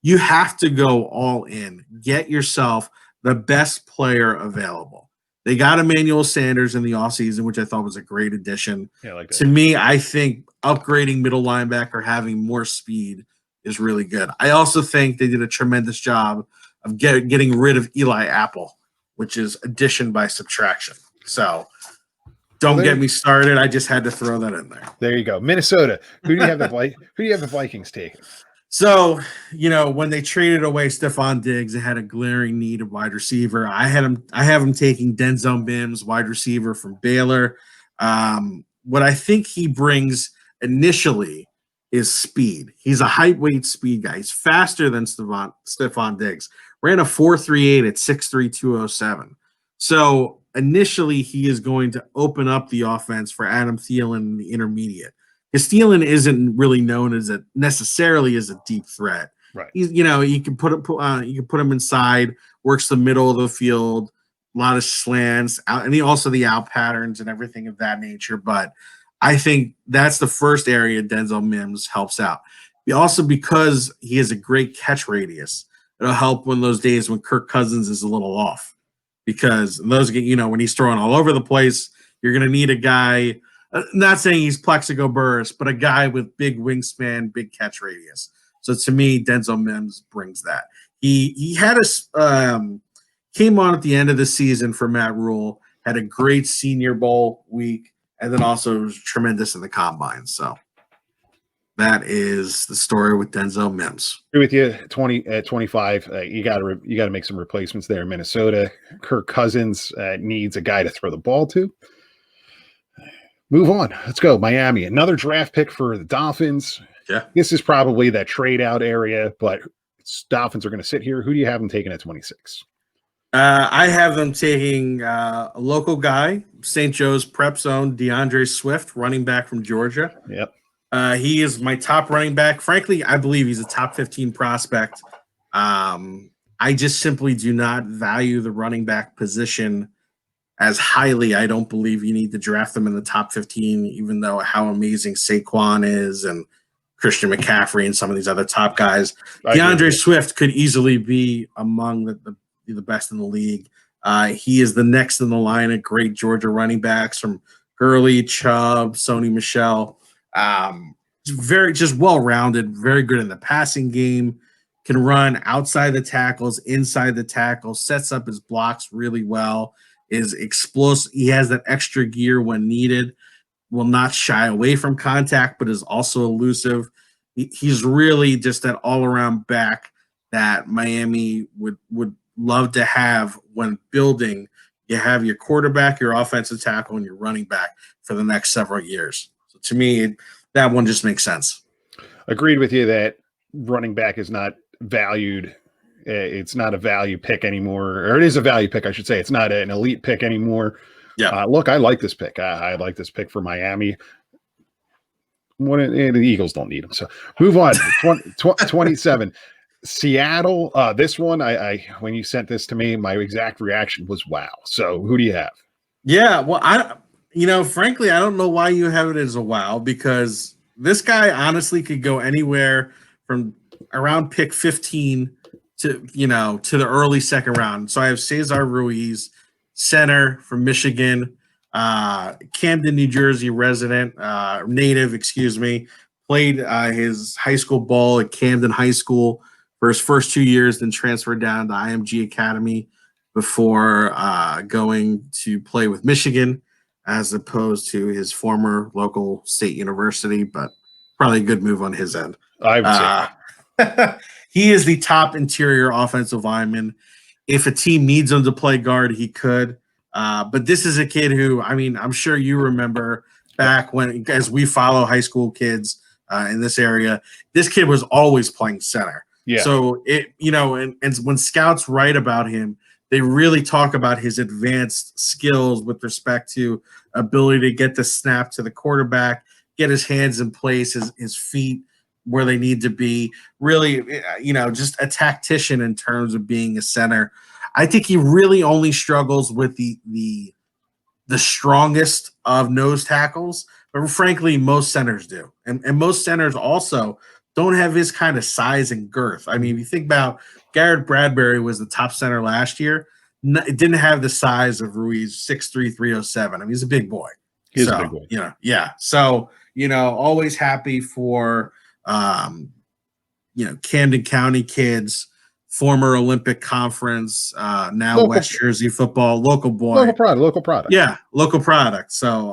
You have to go all in. Get yourself the best player available. They got Emmanuel Sanders in the offseason, which I thought was a great addition. Yeah, like that. To me, I think upgrading middle linebacker, having more speed is really good. I also think they did a tremendous job of getting rid of Eli Apple, which is addition by subtraction. So don't get me started. I just had to throw that in there. There you go. Minnesota. Who do you have the Vikings taking? So, when they traded away Stephon Diggs, they had a glaring need of wide receiver. I have him taking Denzel Mims, wide receiver from Baylor. What I think he brings initially is speed. He's a height, weight, speed guy. He's faster than Stephon Diggs. Ran a 4.38 at 6'3", 207. So initially, he is going to open up the offense for Adam Thielen in the intermediate. Because Thielen isn't really known necessarily as a deep threat. Right. You can put him inside, works the middle of the field, a lot of slants, and also the out patterns and everything of that nature. But I think that's the first area Denzel Mims helps out. Also, because he has a great catch radius, it'll help when those days when Kirk Cousins is a little off. Because those when he's throwing all over the place, you're going to need a guy. Not saying he's Plexico Burress, but a guy with big wingspan, big catch radius. So to me, Denzel Mims brings that. He had came on at the end of the season for Matt Rule, had a great Senior Bowl week, and then also was tremendous in the combine. So That is the story with Denzel Mims. Agree with you. 20 at 25, you got to make some replacements there. Minnesota, Kirk Cousins needs a guy to throw the ball to. Move on. Let's go. Miami, another draft pick for the Dolphins. Yeah. This is probably that trade out area, but Dolphins are going to sit here. Who do you have them taking at 26? I have them taking a local guy, St. Joe's Prep Zone, DeAndre Swift, running back from Georgia. Yep. He is my top running back. Frankly, I believe he's a top 15 prospect. I just simply do not value the running back position as highly. I don't believe you need to draft them in the top 15, even though how amazing Saquon is and Christian McCaffrey and some of these other top guys. DeAndre Swift could easily be among the best in the league. He is the next in the line of great Georgia running backs from Gurley, Chubb, Sony Michel. Very just well-rounded, very good in the passing game, can run outside the tackles, inside the tackles, sets up his blocks really well, is explosive. He has that extra gear when needed, will not shy away from contact, but is also elusive. He's really just that all-around back that Miami would love to have when building. You have your quarterback, your offensive tackle, and your running back for the next several years. So to me, that one just makes sense. Agreed with you that running back is not valued. It's not a value pick anymore, or it is a value pick, I should say. It's not an elite pick anymore. Yeah. Look, I like this pick. I like this pick for Miami. The Eagles don't need him. So move on. 27. Seattle. This one, I when you sent this to me, my exact reaction was wow. So who do you have? Yeah, well, frankly, I don't know why you have it as a wow, because this guy honestly could go anywhere from around pick 15 to the early second round. So I have Cesar Ruiz, center from Michigan, Camden, New Jersey native, played his high school ball at Camden High School for his first 2 years, then transferred down to IMG Academy before going to play with Michigan as opposed to his former local state university, but probably a good move on his end. I would say he is the top interior offensive lineman. If a team needs him to play guard, he could. But this is a kid who, I'm sure you remember back when, as we follow high school kids in this area, this kid was always playing center. Yeah. So and when scouts write about him, they really talk about his advanced skills with respect to ability to get the snap to the quarterback, get his hands in place, his feet where they need to be. Really, just a tactician in terms of being a center. I think he really only struggles with the strongest of nose tackles, but frankly, most centers do. And most centers also don't have his kind of size and girth. If you think about Garrett Bradbury was the top center last year. It didn't have the size of Ruiz, 6'3", 307. He's a big boy. He's a big boy. Yeah. So, always happy for, Camden County kids, former Olympic Conference, now local, West Jersey football, local boy. Local product. Yeah, local product. So,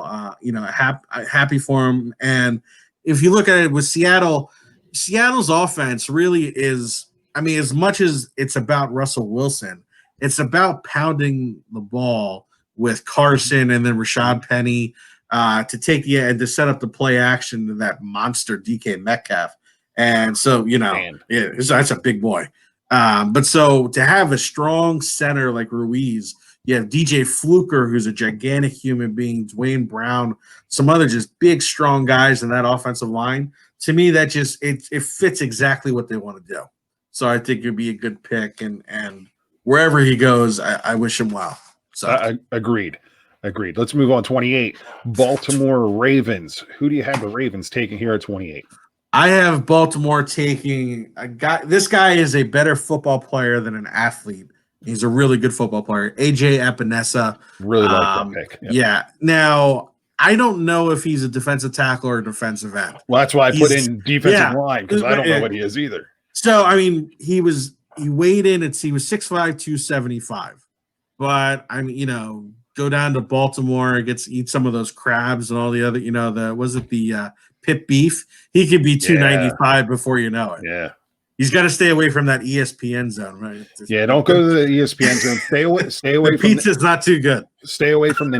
happy for him. And if you look at it with Seattle's offense really is, as much as it's about Russell Wilson, it's about pounding the ball with Carson and then Rashad Penny to take and to set up the play action to that monster DK Metcalf. And so, that's a big boy. But so to have a strong center like Ruiz, you have DJ Fluker, who's a gigantic human being, Dwayne Brown, some other just big, strong guys in that offensive line. To me, that just it fits exactly what they want to do. So I think it'd be a good pick, and wherever he goes, I wish him well. So agreed. Let's move on. 28, Baltimore Ravens. Who do you have the Ravens taking here at 28? I have Baltimore taking a guy. This guy is a better football player than an athlete. He's a really good football player. AJ Epinesa. Really like that pick. Yep. Yeah. Now, I don't know if he's a defensive tackle or a defensive end. Well, that's why I put in defensive line, because I don't know what he is either. So, he weighed in, he was 6'5", 275. But, go down to Baltimore, eat some of those crabs and all the other, Pip Beef, he could be Yeah. 295 before you know it. Yeah. He's got to stay away from that ESPN zone, right? Yeah, don't go to the ESPN zone. Stay away. Stay away The from pizza's not too good. Stay away from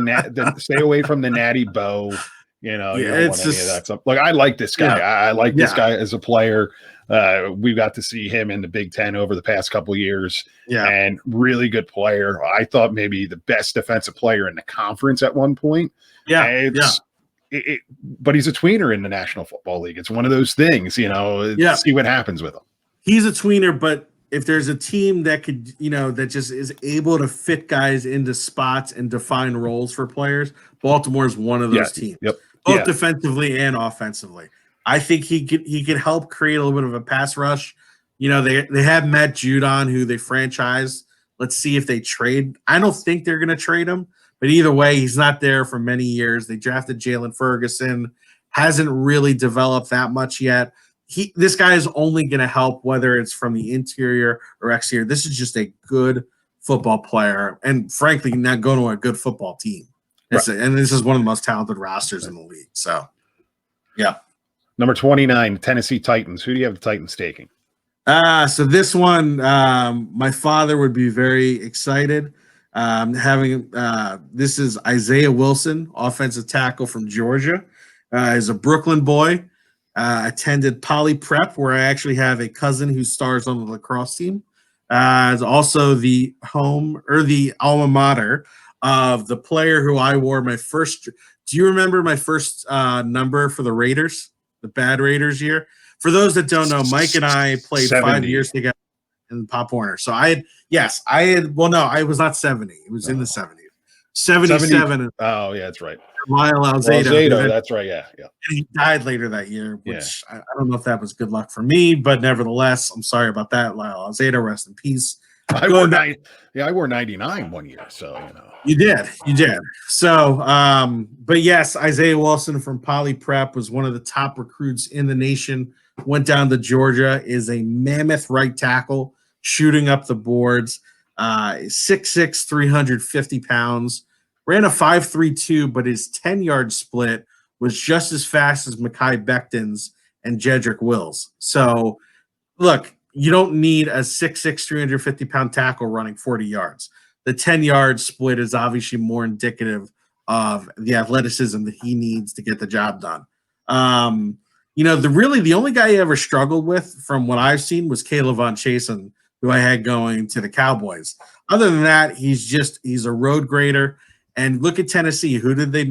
stay away from the Natty Bow. You know, you don't want any of that stuff. Like, I like this guy. I like this guy as a player. We got to see him in the Big Ten over the past couple of years. Yeah, and really good player. I thought maybe the best defensive player in the conference at one point. Yeah, but he's a tweener in the National Football League. It's one of those things, you know. See what happens with him. He's a tweener, but if there's a team that could, you know, that just is able to fit guys into spots and define roles for players, Baltimore is one of those teams, both defensively and offensively. I think he could help create a little bit of a pass rush. You know, they have Matt Judon, who they franchised. Let's see if they trade. I don't think they're going to trade him, but either way, he's not there for many years. They drafted Jalen Ferguson, hasn't really developed that much yet. This guy is only going to help, whether it's from the interior or exterior. This is just a good football player, and frankly, not going to a good football team. And this is one of the most talented rosters in the league. So, yeah. Number 29, Tennessee Titans. Who do you have the Titans taking? So this one, my father would be very excited. This is Isaiah Wilson, offensive tackle from Georgia. He's a Brooklyn boy. Attended Poly Prep, where I actually have a cousin who stars on the lacrosse team. It's also the home or the alma mater of the player who I wore my first. Do you remember my first number for the Raiders, the bad Raiders year? For those that don't know, Mike and I played 5 years together in Pop Warner. So I was not 70. It was in the 70s. 77. Oh, yeah, that's right. Lyle Alzado. That's right. Yeah. And he died later that year, which I don't know if that was good luck for me, but nevertheless, I'm sorry about that. Lyle Alzado, rest in peace. I wore 99 one year, so you know. You did. So, but yes, Isaiah Wilson from Poly Prep was one of the top recruits in the nation. Went down to Georgia, is a mammoth right tackle, shooting up the boards. 6'6", 350 pounds. Ran a 5.32, but his 10-yard split was just as fast as Mekhi Becton's and Jedrick Wills. So, look, you don't need a 6'6", 350-pound tackle running 40 yards. The 10-yard split is obviously more indicative of the athleticism that he needs to get the job done. You know, the only guy he ever struggled with, from what I've seen, was Caleb Von Chasen, who I had going to the Cowboys. Other than that, he's a road grader. And look at Tennessee. Who did they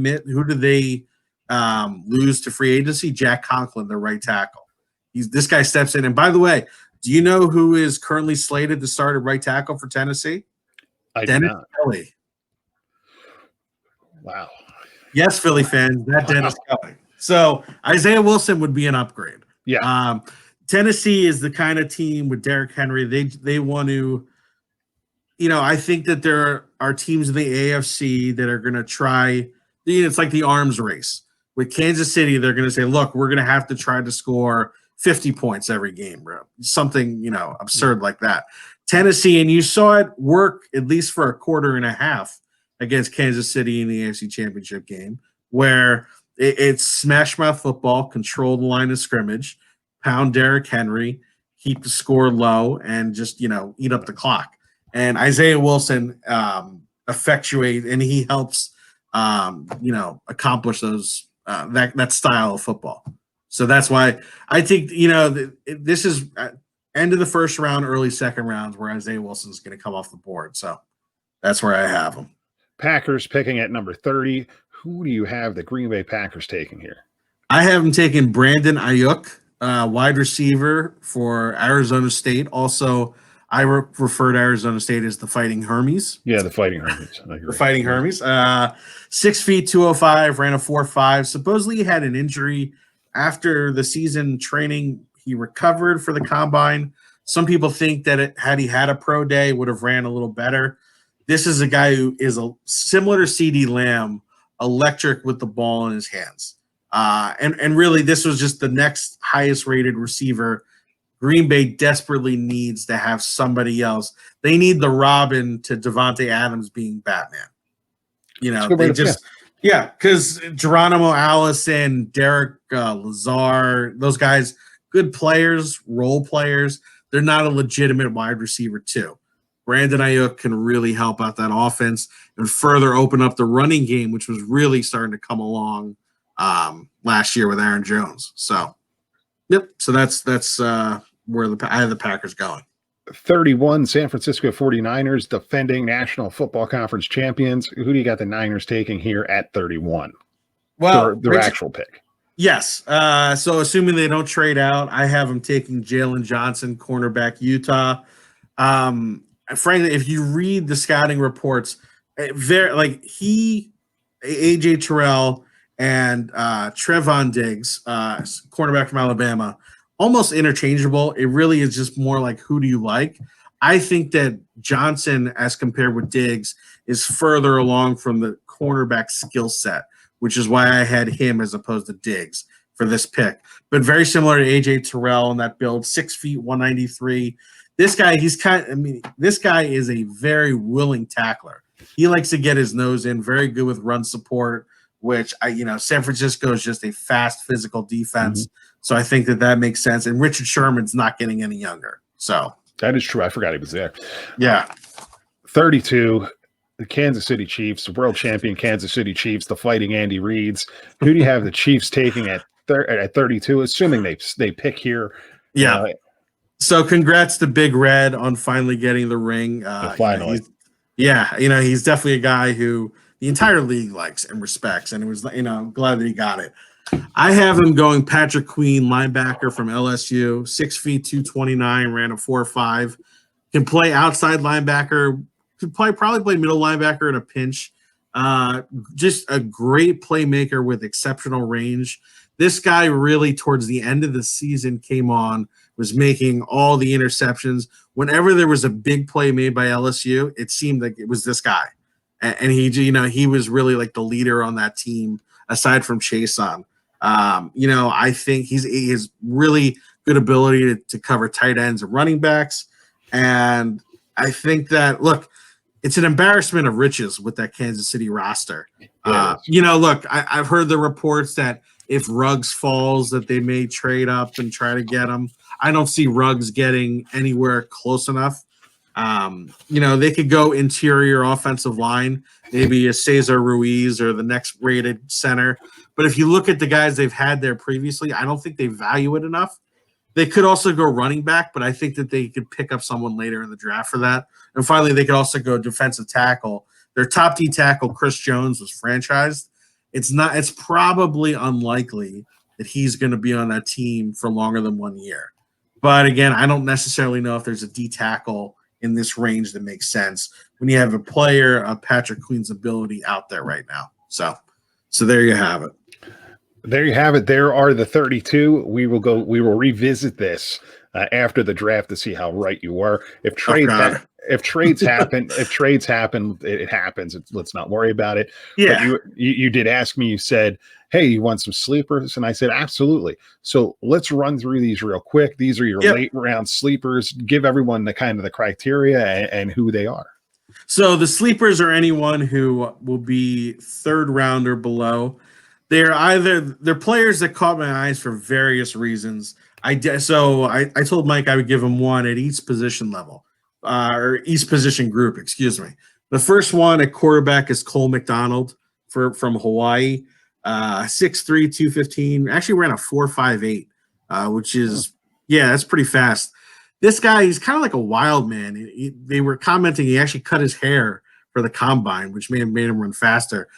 lose to free agency? Jack Conklin, the right tackle. This guy steps in. And by the way, do you know who is currently slated to start at right tackle for Tennessee? Dennis Kelly. Wow. Yes, Philly fans, Dennis Kelly. So Isaiah Wilson would be an upgrade. Yeah. Tennessee is the kind of team with Derrick Henry. They want to. You know, I think that there are teams in the AFC that are going to try. It's like the arms race. With Kansas City, they're going to say, look, we're going to have to try to score 50 points every game, bro. Something, absurd like that. Tennessee, and you saw it work at least for a quarter and a half against Kansas City in the AFC Championship game, where it's smash mouth football, control the line of scrimmage, pound Derrick Henry, keep the score low, and just, eat up the clock. And Isaiah Wilson effectuate, and he helps, accomplish those that style of football. So that's why I think this is end of the first round, early second rounds where Isaiah Wilson is going to come off the board. So that's where I have him. Packers picking at number 30. Who do you have the Green Bay Packers taking here? I have him taking Brandon Ayuk, wide receiver for Arizona State. Also, I refer to Arizona State as the Fighting Hermes. Yeah, the Fighting Hermes. The Fighting Hermes. 6 feet, 205, ran a 4.5. Supposedly he had an injury after the season training. He recovered for the combine. Some people think that had he had a pro day, would have ran a little better. This is a guy who is similar to CeeDee Lamb, electric with the ball in his hands. And really, this was just the next highest rated receiver. Green Bay desperately needs to have somebody else. They need the Robin to Devontae Adams being Batman. Yeah, because Geronimo Allison, Derek Lazar, those guys, good players, role players. They're not a legitimate wide receiver, too. Brandon Ayuk can really help out that offense and further open up the running game, which was really starting to come along last year with Aaron Jones. So, yep. So that's where I have the Packers going. 31, San Francisco 49ers, defending National Football Conference champions. Who do you got the Niners taking here at 31? Well, their actual pick. Yes. So assuming they don't trade out, I have them taking Jalen Johnson, cornerback, Utah. Frankly, if you read the scouting reports, AJ Terrell and Trevon Diggs, cornerback from Alabama, almost interchangeable. It really is just more like, who do you like? I think that Johnson, as compared with Diggs, is further along from the cornerback skill set, which is why I had him as opposed to Diggs for this pick. But very similar to AJ Terrell in that build, 6 feet, 193. This guy, this guy is a very willing tackler. He likes to get his nose in, very good with run support, which San Francisco is just a fast physical defense. Mm-hmm. So I think that makes sense. And Richard Sherman's not getting any younger. So that is true. I forgot he was there. Yeah. 32. The Kansas City Chiefs, the world champion Kansas City Chiefs, the Fighting Andy Reids. Who do you have the Chiefs taking at 32, assuming they pick here? Yeah. So congrats to Big Red on finally getting the ring. Finally. He's definitely a guy who the entire league likes and respects, and it was glad that he got it. I have him going Patrick Queen, linebacker from LSU, 6 feet, 229, ran a 4.5, can play outside linebacker. Could probably play middle linebacker in a pinch. Just a great playmaker with exceptional range. This guy really, towards the end of the season, came on, was making all the interceptions. Whenever there was a big play made by LSU, it seemed like it was this guy. And he was really like the leader on that team, aside from Chason. I think he has really good ability to cover tight ends and running backs. And I think that, look, it's an embarrassment of riches with that Kansas City roster. I've heard the reports that if Ruggs falls, that they may trade up and try to get him. I don't see Ruggs getting anywhere close enough. They could go interior offensive line, maybe a Cesar Ruiz or the next rated center. But if you look at the guys they've had there previously, I don't think they value it enough. They could also go running back, but I think that they could pick up someone later in the draft for that. And finally, they could also go defensive tackle. Their top D tackle, Chris Jones, was franchised. It's probably unlikely that he's going to be on that team for longer than 1 year. But again, I don't necessarily know if there's a D tackle in this range that makes sense when you have a player of Patrick Queen's ability out there right now. So there you have it. There you have it. There are the 32. We will revisit this after the draft to see how right you were. If trades happen, it happens. Let's not worry about it. Yeah. But you did ask me. You said, "Hey, you want some sleepers?" And I said, "Absolutely." So let's run through these real quick. These are your late round sleepers. Give everyone the criteria and who they are. So the sleepers are anyone who will be third round or below. They're players that caught my eyes for various reasons. I told Mike I would give him one at each position level, or each position group, excuse me. The first one at quarterback is Cole McDonald from Hawaii, 6'3", 215. Actually ran a 4.58, which is that's pretty fast. This guy, he's kind of like a wild man. They were commenting he actually cut his hair for the combine, which may have made him run faster.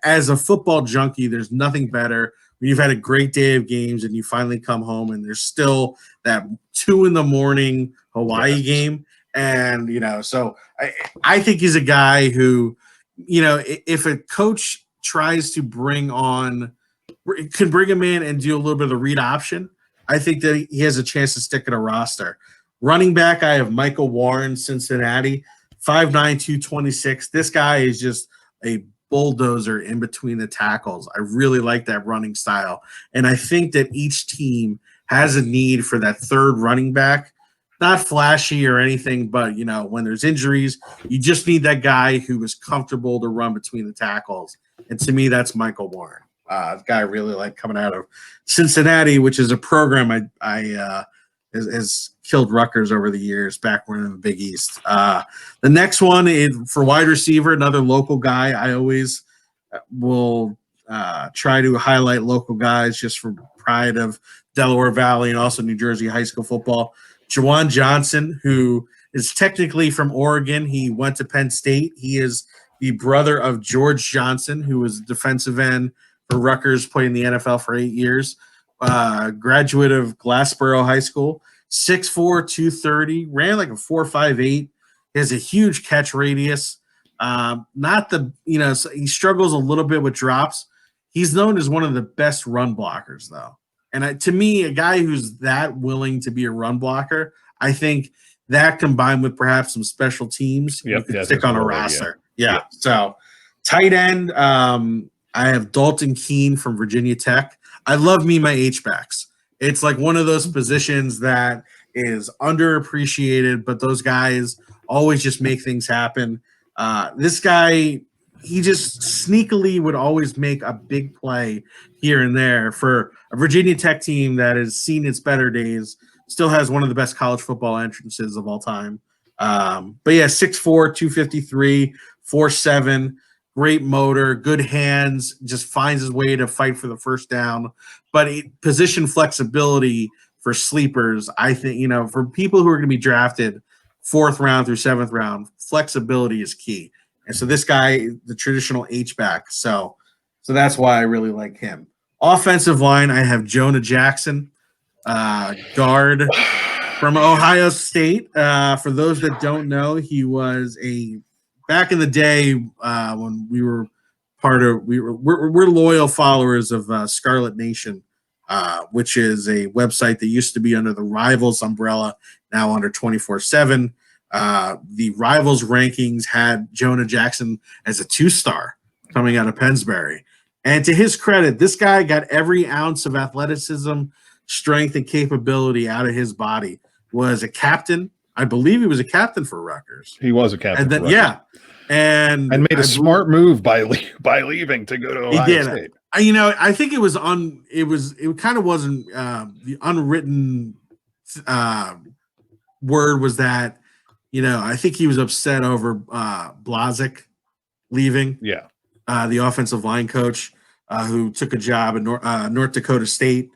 As a football junkie, there's nothing better when you've had a great day of games and you finally come home and there's still that 2 a.m. Hawaii game. And, so I think he's a guy who, if a coach tries to bring him in and do a little bit of the read option, I think that he has a chance to stick in a roster. Running back, I have Michael Warren, Cincinnati. 5'9", 226. This guy is just a bulldozer in between the tackles. I really like that running style. And I think that each team has a need for that third running back not flashy or anything, but when there's injuries, you just need that guy who is comfortable to run between the tackles. And to me, that's Michael Warren. The guy I really like coming out of Cincinnati, which is a program I has killed Rutgers over the years back when in the Big East. The next one is for wide receiver, another local guy. I always will try to highlight local guys just for pride of Delaware Valley and also New Jersey high school football. Juwan Johnson, who is technically from Oregon. He went to Penn State. He is the brother of George Johnson, who was defensive end for Rutgers, played in the NFL for 8 years. Graduate of Glassboro High School, 6'4", 230, ran like a 4.58. He has a huge catch radius. He struggles a little bit with drops. He's known as one of the best run blockers, though. And to me, a guy who's that willing to be a run blocker, I think that combined with perhaps some special teams, you could stick on a roster. Yeah. So tight end, I have Dalton Keene from Virginia Tech. I love my H-backs. It's like one of those positions that is underappreciated, but those guys always just make things happen. This guy, he just sneakily would always make a big play here and there for a Virginia Tech team that has seen its better days, still has one of the best college football entrances of all time. But yeah, 6'4", 253, 4'7", great motor, good hands, just finds his way to fight for the first down. But position flexibility for sleepers, I think, for people who are going to be drafted 4th round through 7th round, flexibility is key. And so this guy, the traditional H-back, so that's why I really like him. Offensive line, I have Jonah Jackson, guard from Ohio State. For those that don't know, he was back in the day when we were we're loyal followers of Scarlet Nation, which is a website that used to be under the Rivals umbrella, now under 24/7. The Rivals rankings had Jonah Jackson as a 2-star coming out of Pennsbury. And to his credit, this guy got every ounce of athleticism, strength, and capability out of his body. Was a captain. I believe he was a captain for Rutgers. He was a captain. And then, and made a smart move by leaving to go to Ohio State. I think it was it kind of wasn't the unwritten word was that, I think he was upset over Blazek leaving. Yeah. The offensive line coach who took a job in North Dakota State.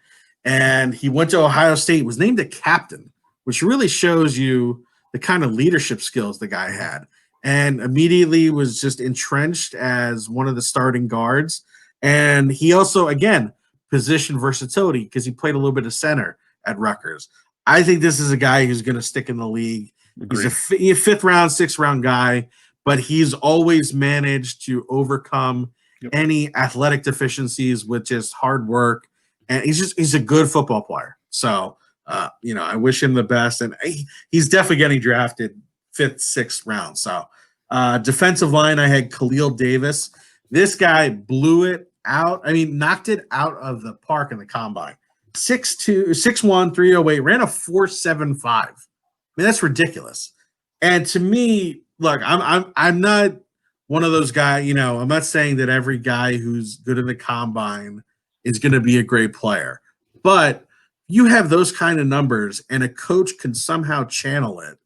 And he went to Ohio State, was named a captain, which really shows you the kind of leadership skills the guy had. And immediately was just entrenched as one of the starting guards. And he also, again, position versatility because he played a little bit of center at Rutgers. I think this is a guy who's going to stick in the league. Agreed. He's a 5th round, 6th round guy, but he's always managed to overcome any athletic deficiencies with just hard work. And he's a good football player. So, I wish him the best. And he's definitely getting drafted 5th, 6th round. So, defensive line, I had Khalil Davis. This guy blew it out. Knocked it out of the park in the combine. 6'1", 308, ran a 4.75. That's ridiculous. And to me, look, I'm not one of those guys, I'm not saying that every guy who's good in the combine is going to be a great player. But you have those kind of numbers and a coach can somehow channel it.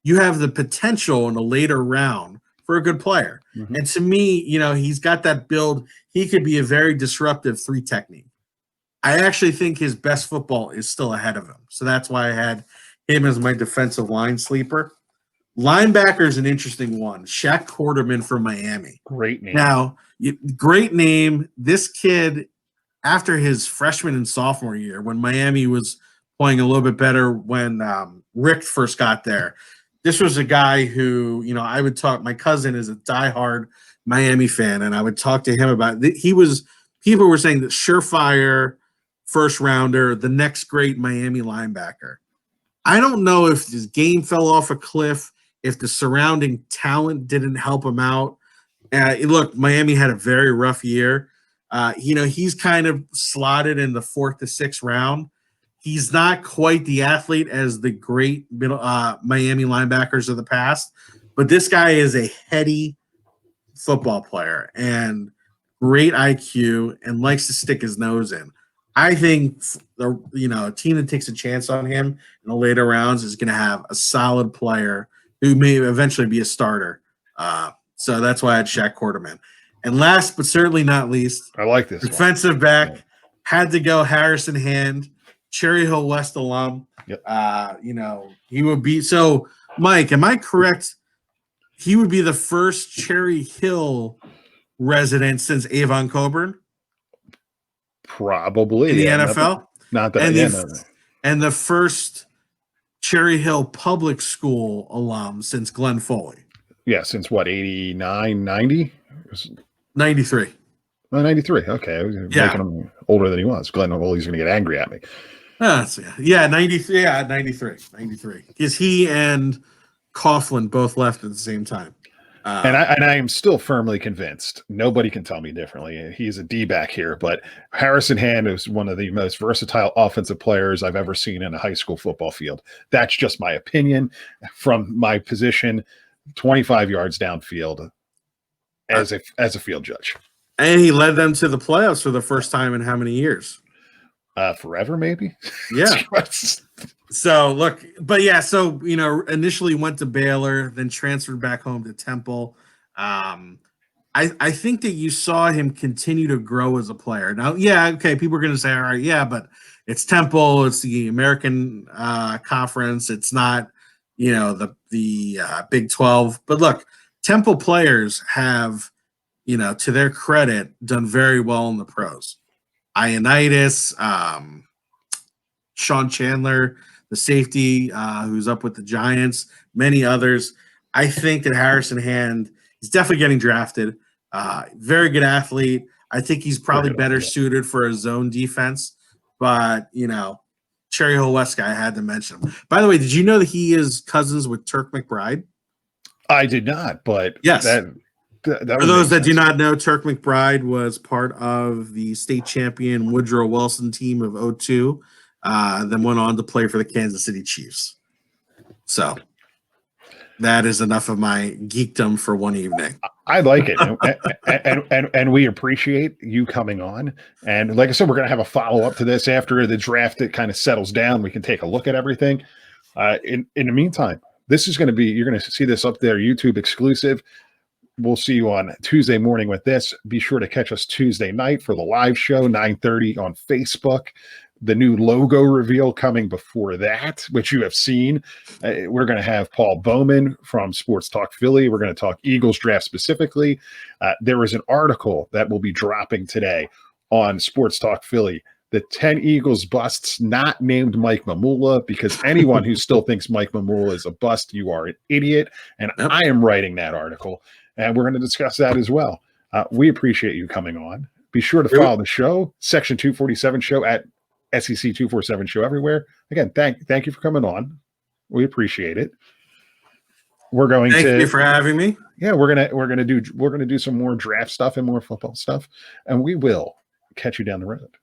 You have the potential in a later round for a good player. Mm-hmm. And to me, he's got that build. He could be a very disruptive 3 technique. I actually think his best football is still ahead of him. So that's why I had him as my defensive line sleeper. Linebacker is an interesting one. Shaq Quarterman from Miami. Great name. Now, great name. This kid, after his freshman and sophomore year, when Miami was playing a little bit better when Rick first got there, this was a guy who, I would talk. My cousin is a diehard Miami fan, and I would talk to him about it. People were saying that surefire first rounder, the next great Miami linebacker. I don't know if his game fell off a cliff, if the surrounding talent didn't help him out. Look, Miami had a very rough year. He's kind of slotted in the 4th to 6th round. He's not quite the athlete as the great Miami linebackers of the past, but this guy is a heady football player and great IQ and likes to stick his nose in. I think a team that takes a chance on him in the later rounds is going to have a solid player who may eventually be a starter. So that's why I had Shaq Quarterman. And last but certainly not least, I like this defensive back had to go Harrison Hand, Cherry Hill West alum. Yep. He would be so. Mike, am I correct? He would be the first Cherry Hill resident since Avon Coburn. Probably in the NFL. Not that, and the first Cherry Hill Public School alum since Glenn Foley. Yeah, since what, 89, 90? 93. Oh, 93. Okay. I was making him older than he was. Glenn Foley's going to get angry at me. 93. Yeah, 93. Because he and Coughlin both left at the same time. And I am still firmly convinced. Nobody can tell me differently. He's a D-back here, but Harrison Hand is one of the most versatile offensive players I've ever seen in a high school football field. That's just my opinion from my position, 25 yards downfield as a field judge. And he led them to the playoffs for the first time in how many years? Forever, maybe. Yeah. So look, but yeah, so initially went to Baylor, then transferred back home to Temple. I think that you saw him continue to grow as a player. Now, people are going to say, all right, but it's Temple, it's the American Conference, it's not the Big 12. But look, Temple players have, to their credit, done very well in the pros. Ioannidis, Sean Chandler, the safety who's up with the Giants, many others. I think that Harrison Hand is definitely getting drafted. Very good athlete. I think he's probably better suited for a zone defense. But, Cherry Hill West guy, I had to mention him. By the way, did you know that he is cousins with Turk McBride? I did not, but yes. That for those that do not know, Turk McBride was part of the state champion Woodrow Wilson team of 2002. Then went on to play for the Kansas City Chiefs. So that is enough of my geekdom for one evening. I like it. and we appreciate you coming on. And like I said, we're going to have a follow-up to this after the draft. It kind of settles down. We can take a look at everything. In the meantime, this is going to be, you're going to see this up there, YouTube exclusive. We'll see you on Tuesday morning with this. Be sure to catch us Tuesday night for the live show, 9:30 on Facebook. The new logo reveal coming before that, which you have seen. We're going to have Paul Bowman from Sports Talk Philly. We're going to talk Eagles draft specifically. There is an article that will be dropping today on Sports Talk Philly. The 10 Eagles busts not named Mike Mamula, because anyone who still thinks Mike Mamula is a bust, you are an idiot. And I am writing that article, and we're going to discuss that as well. We appreciate you coming on. Be sure to follow the show, Section 247 Show at SEC 247 Show everywhere. Again, thank you for coming on. We appreciate it. Thank you for having me. Yeah, we're gonna do some more draft stuff and more football stuff, and we will catch you down the road.